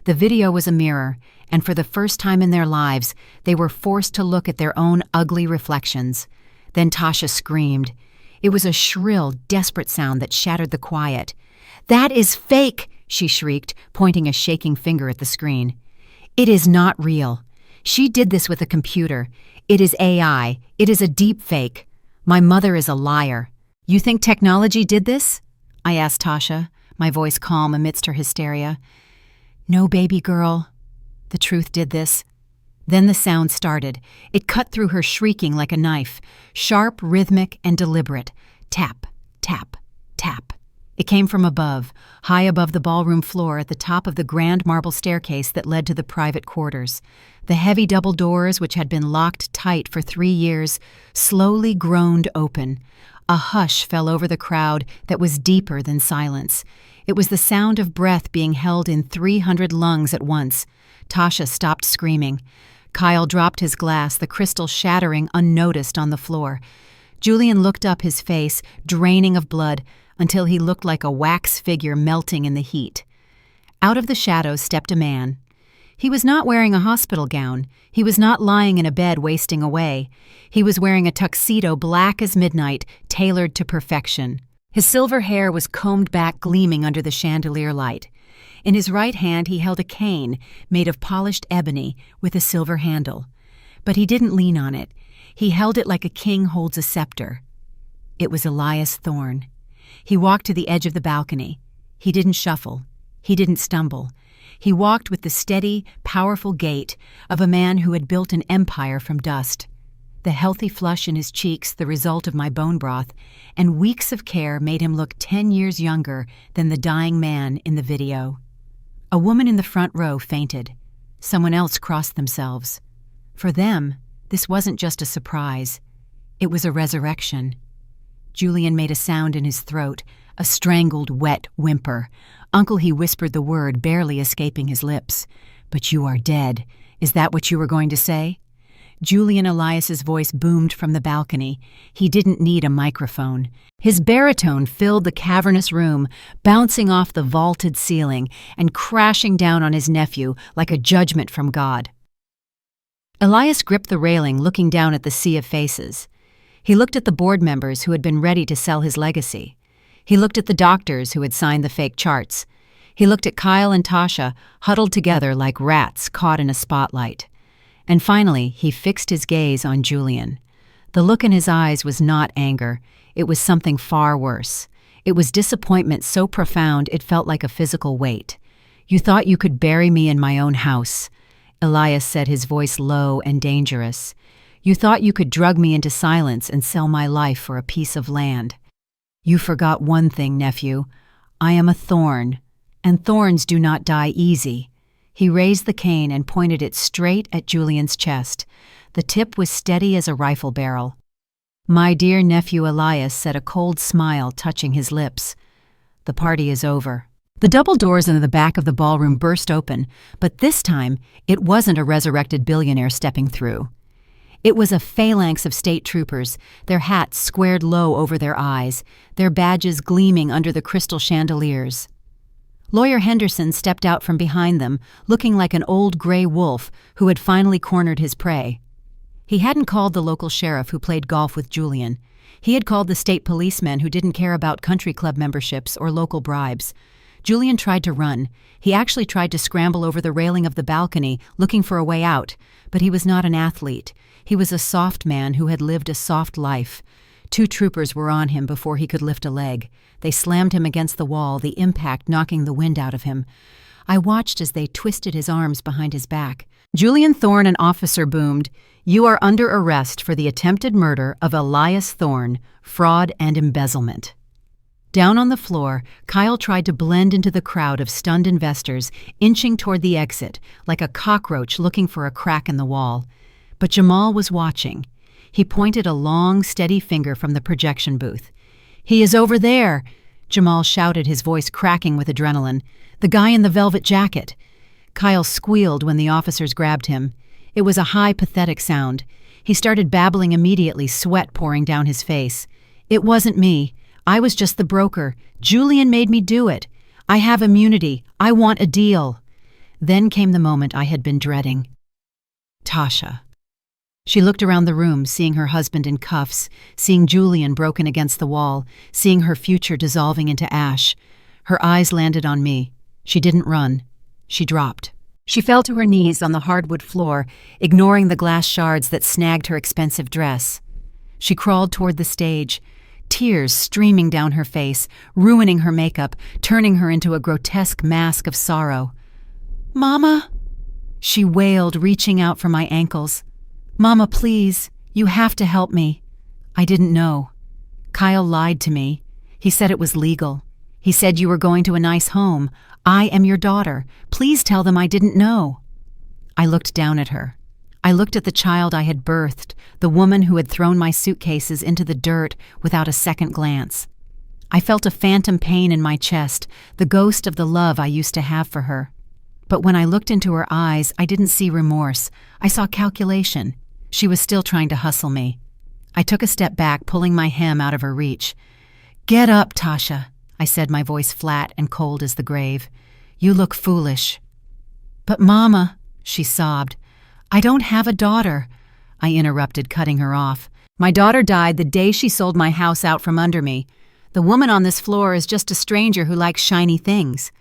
The video was a mirror, and for the first time in their lives, they were forced to look at their own ugly reflections. Then Tasha screamed. It was a shrill, desperate sound that shattered the quiet. "That is fake!" she shrieked, pointing a shaking finger at the screen. "It is not real. She did this with a computer. It is AI. It is a deep fake. My mother is a liar." "You think technology did this?" I asked Tasha, my voice calm amidst her hysteria. "No, baby girl. The truth did this." Then the sound started. It cut through her, shrieking like a knife, sharp, rhythmic, and deliberate. Tap, tap, tap. It came from above, high above the ballroom floor at the top of the grand marble staircase that led to the private quarters. The heavy double doors, which had been locked tight for 3 years, slowly groaned open. A hush fell over the crowd that was deeper than silence. It was the sound of breath being held in 300 lungs at once. Tasha stopped screaming. Kyle dropped his glass, the crystal shattering unnoticed on the floor. Julian looked up, his face draining of blood, until he looked like a wax figure melting in the heat. Out of the shadows stepped a man. He was not wearing a hospital gown. He was not lying in a bed wasting away. He was wearing a tuxedo black as midnight, tailored to perfection. His silver hair was combed back, gleaming under the chandelier light. In his right hand he held a cane made of polished ebony with a silver handle. But he didn't lean on it. He held it like a king holds a scepter. It was Elias Thorne. He walked to the edge of the balcony. He didn't shuffle. He didn't stumble. He walked with the steady, powerful gait of a man who had built an empire from dust. The healthy flush in his cheeks, the result of my bone broth, and weeks of care made him look 10 years younger than the dying man in the video. A woman in the front row fainted. Someone else crossed themselves. For them, this wasn't just a surprise. It was a resurrection. Julian made a sound in his throat, a strangled, wet whimper. Uncle, he whispered the word, barely escaping his lips. "But you are dead. Is that what you were going to say?" Julian Elias's voice boomed from the balcony. He didn't need a microphone. His baritone filled the cavernous room, bouncing off the vaulted ceiling and crashing down on his nephew like a judgment from God. Elias gripped the railing, looking down at the sea of faces. He looked at the board members who had been ready to sell his legacy. He looked at the doctors who had signed the fake charts. He looked at Kyle and Tasha, huddled together like rats caught in a spotlight. And finally, he fixed his gaze on Julian. The look in his eyes was not anger. It was something far worse. It was disappointment so profound it felt like a physical weight. "You thought you could bury me in my own house," Elias said, his voice low and dangerous. "You thought you could drug me into silence and sell my life for a piece of land. You forgot one thing, nephew. I am a thorn, and thorns do not die easy." He raised the cane and pointed it straight at Julian's chest. The tip was steady as a rifle barrel. "My dear nephew Elias," said a cold smile touching his lips. "The party is over." The double doors in the back of the ballroom burst open, but this time it wasn't a resurrected billionaire stepping through. It was a phalanx of state troopers, their hats squared low over their eyes, their badges gleaming under the crystal chandeliers. Lawyer Henderson stepped out from behind them, looking like an old gray wolf who had finally cornered his prey. He hadn't called the local sheriff who played golf with Julian. He had called the state policemen who didn't care about country club memberships or local bribes. Julian tried to run. He actually tried to scramble over the railing of the balcony, looking for a way out, but he was not an athlete. He was a soft man who had lived a soft life. 2 troopers were on him before he could lift a leg. They slammed him against the wall, the impact knocking the wind out of him. I watched as they twisted his arms behind his back. "Julian Thorne," an officer boomed, "you are under arrest for the attempted murder of Elias Thorne, fraud and embezzlement." Down on the floor, Kyle tried to blend into the crowd of stunned investors, inching toward the exit, like a cockroach looking for a crack in the wall. But Jamal was watching. He pointed a long, steady finger from the projection booth. "He is over there," Jamal shouted, his voice cracking with adrenaline. "The guy in the velvet jacket." Kyle squealed when the officers grabbed him. It was a high, pathetic sound. He started babbling immediately, sweat pouring down his face. "It wasn't me. I was just the broker. Julian made me do it. I have immunity. I want a deal." Then came the moment I had been dreading. Tasha. She looked around the room, seeing her husband in cuffs, seeing Julian broken against the wall, seeing her future dissolving into ash. Her eyes landed on me. She didn't run. She dropped. She fell to her knees on the hardwood floor, ignoring the glass shards that snagged her expensive dress. She crawled toward the stage, tears streaming down her face, ruining her makeup, turning her into a grotesque mask of sorrow. "Mama!" she wailed, reaching out for my ankles. "Mama, please, you have to help me." I didn't know. Kyle lied to me. He said it was legal. He said you were going to a nice home. I am your daughter. Please tell them I didn't know. I looked down at her. I looked at the child I had birthed, the woman who had thrown my suitcases into the dirt without a second glance. I felt a phantom pain in my chest, the ghost of the love I used to have for her. But when I looked into her eyes, I didn't see remorse. I saw calculation. She was still trying to hustle me. I took a step back, pulling my hem out of her reach. "Get up, Tasha," I said, my voice flat and cold as the grave. "You look foolish." "But Mama," she sobbed. "I don't have a daughter," I interrupted, cutting her off. "My daughter died the day she sold my house out from under me. The woman on this floor is just a stranger who likes shiny things."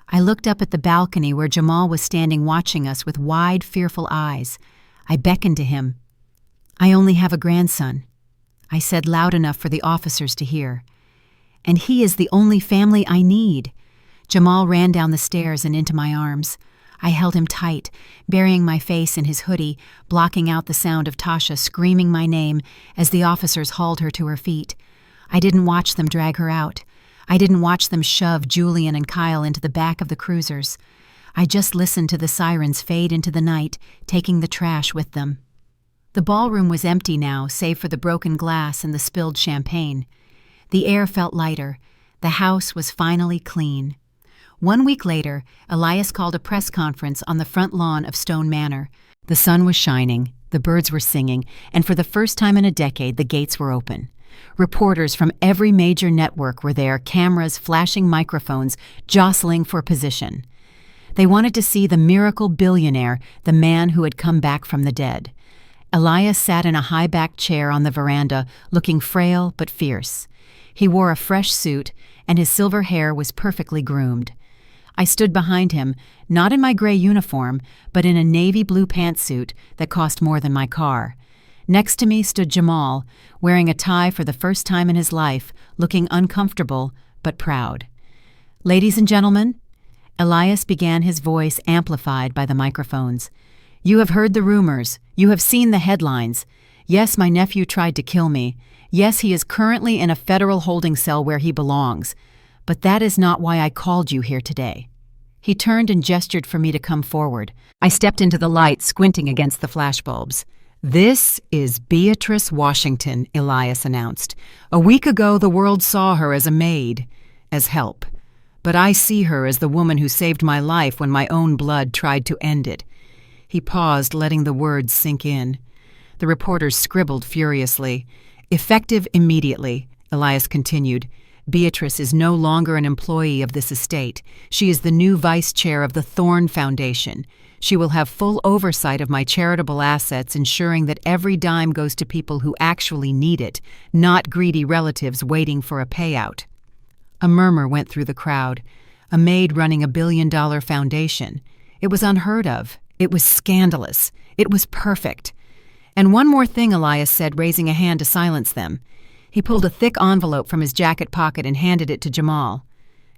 I looked up at the balcony where Jamal was standing watching us with wide, fearful eyes. I beckoned to him. "I only have a grandson," I said loud enough for the officers to hear. "And he is the only family I need. Jamal ran down the stairs and into my arms. I held him tight, burying my face in his hoodie, blocking out the sound of Tasha screaming my name as the officers hauled her to her feet. I didn't watch them drag her out. I didn't watch them shove Julian and Kyle into the back of the cruisers. I just listened to the sirens fade into the night, taking the trash with them. The ballroom was empty now, save for the broken glass and the spilled champagne. The air felt lighter. The house was finally clean. 1 week later, Elias called a press conference on the front lawn of Stone Manor. The sun was shining, the birds were singing, and for the first time in a decade, the gates were open. Reporters from every major network were there, cameras, flashing microphones, jostling for position. They wanted to see the miracle billionaire, the man who had come back from the dead. Elias sat in a high-backed chair on the veranda, looking frail but fierce. He wore a fresh suit, and his silver hair was perfectly groomed. I stood behind him, not in my gray uniform, but in a navy blue pantsuit that cost more than my car. Next to me stood Jamal, wearing a tie for the first time in his life, looking uncomfortable but proud. "Ladies and gentlemen," Elias began, his voice amplified by the microphones. "You have heard the rumors. You have seen the headlines. Yes, my nephew tried to kill me. Yes, he is currently in a federal holding cell where he belongs. But that is not why I called you here today." He turned and gestured for me to come forward. I stepped into the light, squinting against the flashbulbs. "This is Beatrice Washington," Elias announced. "A week ago, the world saw her as a maid, as help. But I see her as the woman who saved my life when my own blood tried to end it." He paused, letting the words sink in. The reporters scribbled furiously. "Effective immediately," Elias continued. "Beatrice is no longer an employee of this estate. She is the new vice chair of the Thorne Foundation. She will have full oversight of my charitable assets, ensuring that every dime goes to people who actually need it, not greedy relatives waiting for a payout." A murmur went through the crowd. A maid running a billion-dollar foundation. It was unheard of. It was scandalous. It was perfect. "And one more thing," Elias said, raising a hand to silence them. He pulled a thick envelope from his jacket pocket and handed it to Jamal.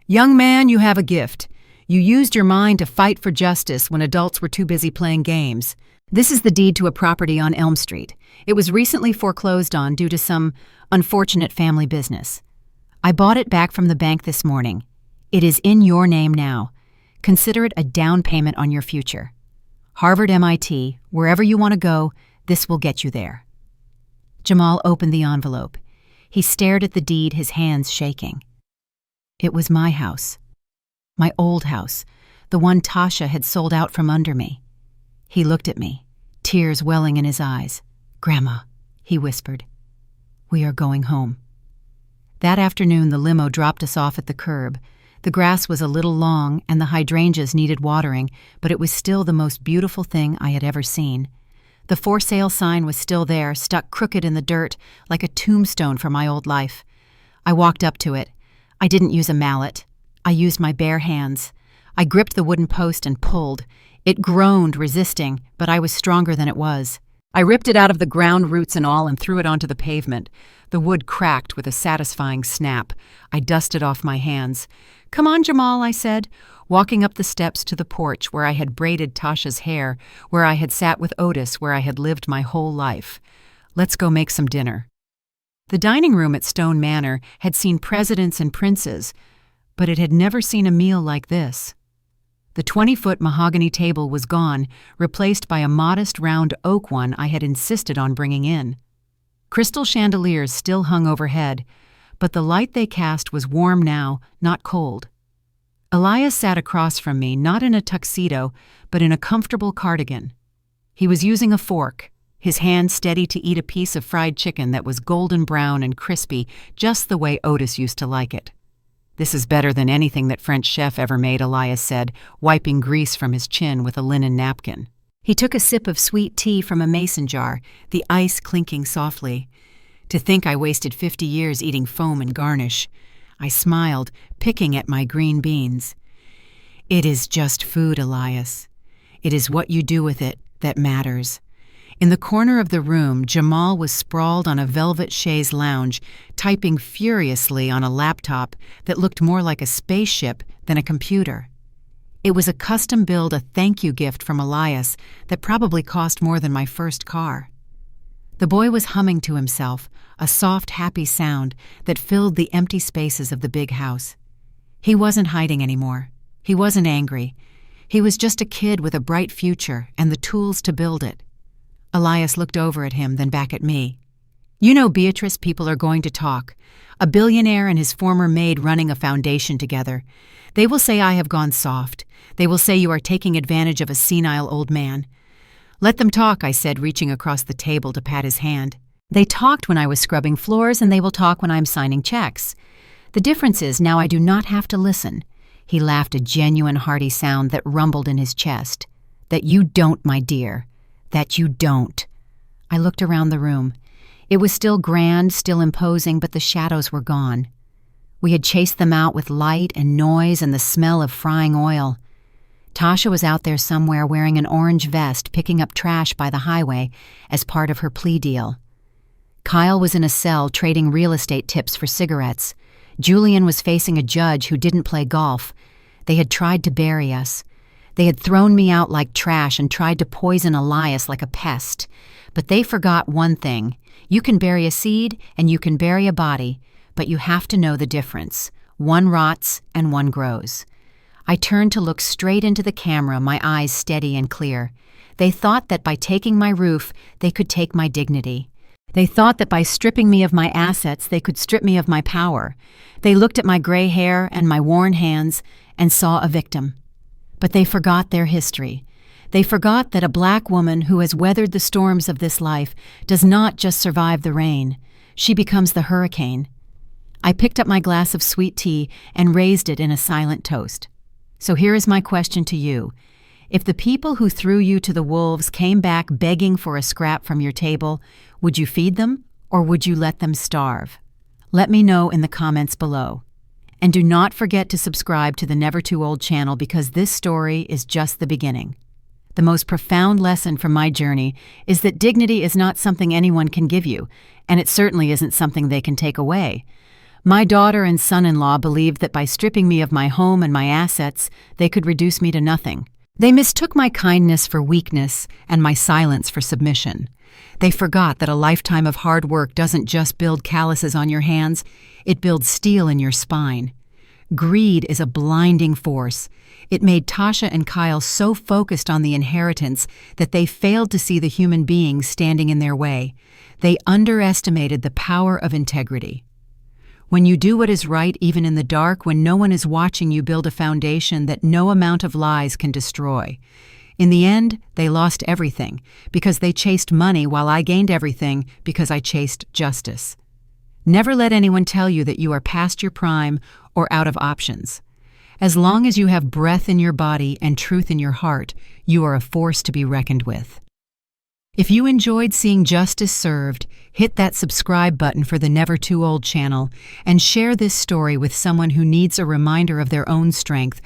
"Young man, you have a gift. You used your mind to fight for justice when adults were too busy playing games. This is the deed to a property on Elm Street. It was recently foreclosed on due to some unfortunate family business. I bought it back from the bank this morning. It is in your name now. Consider it a down payment on your future. Harvard, MIT, wherever you want to go, this will get you there." Jamal opened the envelope. He stared at the deed, his hands shaking. It was my house. My old house, the one Tasha had sold out from under me. He looked at me, tears welling in his eyes. "Grandma," he whispered, "we are going home." That afternoon, the limo dropped us off at the curb. The grass was a little long and the hydrangeas needed watering, but it was still the most beautiful thing I had ever seen. The for sale sign was still there, stuck crooked in the dirt, like a tombstone for my old life. I walked up to it. I didn't use a mallet. I used my bare hands. I gripped the wooden post and pulled. It groaned, resisting, but I was stronger than it was. I ripped it out of the ground, roots and all, and threw it onto the pavement. The wood cracked with a satisfying snap. I dusted off my hands. "Come on, Jamal," I said, walking up the steps to the porch where I had braided Tasha's hair, where I had sat with Otis, where I had lived my whole life. "Let's go make some dinner." The dining room at Stone Manor had seen presidents and princes, but it had never seen a meal like this. The 20-foot mahogany table was gone, replaced by a modest round oak one I had insisted on bringing in. Crystal chandeliers still hung overhead, but the light they cast was warm now, not cold. Elias sat across from me, not in a tuxedo, but in a comfortable cardigan. He was using a fork, his hand steady to eat a piece of fried chicken that was golden brown and crispy, just the way Otis used to like it. "This is better than anything that French chef ever made," Elias said, wiping grease from his chin with a linen napkin. He took a sip of sweet tea from a mason jar, the ice clinking softly. "To think I wasted 50 years eating foam and garnish." I smiled, picking at my green beans. "It is just food, Elias. It is what you do with it that matters. In the corner of the room, Jamal was sprawled on a velvet chaise lounge, typing furiously on a laptop that looked more like a spaceship than a computer. It was a custom-built thank you gift from Elias that probably cost more than my first car. The boy was humming to himself, a soft, happy sound that filled the empty spaces of the big house. He wasn't hiding anymore. He wasn't angry. He was just a kid with a bright future and the tools to build it. Elias looked over at him, then back at me. "You know, Beatrice, people are going to talk. A billionaire and his former maid running a foundation together. They will say I have gone soft. They will say you are taking advantage of a senile old man." "Let them talk," I said, reaching across the table to pat his hand. "They talked when I was scrubbing floors, and they will talk when I'm signing checks. The difference is now I do not have to listen." He laughed, a genuine hearty sound that rumbled in his chest. "That you don't, my dear. That you don't." I looked around the room. It was still grand, still imposing, but the shadows were gone. We had chased them out with light and noise and the smell of frying oil. Tasha was out there somewhere wearing an orange vest, picking up trash by the highway as part of her plea deal. Kyle was in a cell trading real estate tips for cigarettes. Julian was facing a judge who didn't play golf. They had tried to bury us. They had thrown me out like trash and tried to poison Elias like a pest. But they forgot one thing. You can bury a seed and you can bury a body, but you have to know the difference. One rots and one grows. I turned to look straight into the camera, my eyes steady and clear. They thought that by taking my roof, they could take my dignity. They thought that by stripping me of my assets, they could strip me of my power. They looked at my gray hair and my worn hands and saw a victim. But they forgot their history. They forgot that a black woman who has weathered the storms of this life does not just survive the rain. She becomes the hurricane. I picked up my glass of sweet tea and raised it in a silent toast. So here is my question to you. If the people who threw you to the wolves came back begging for a scrap from your table, would you feed them or would you let them starve? Let me know in the comments below. And do not forget to subscribe to the Never Too Old channel because this story is just the beginning. The most profound lesson from my journey is that dignity is not something anyone can give you, and it certainly isn't something they can take away. My daughter and son-in-law believed that by stripping me of my home and my assets, they could reduce me to nothing. They mistook my kindness for weakness and my silence for submission. They forgot that a lifetime of hard work doesn't just build calluses on your hands, it builds steel in your spine. Greed is a blinding force. It made Tasha and Kyle so focused on the inheritance that they failed to see the human beings standing in their way. They underestimated the power of integrity. When you do what is right, even in the dark, when no one is watching, you build a foundation that no amount of lies can destroy. In the end, they lost everything because they chased money while I gained everything because I chased justice. Never let anyone tell you that you are past your prime or out of options. As long as you have breath in your body and truth in your heart, you are a force to be reckoned with. If you enjoyed seeing justice served, hit that subscribe button for the Never Too Old channel and share this story with someone who needs a reminder of their own strength.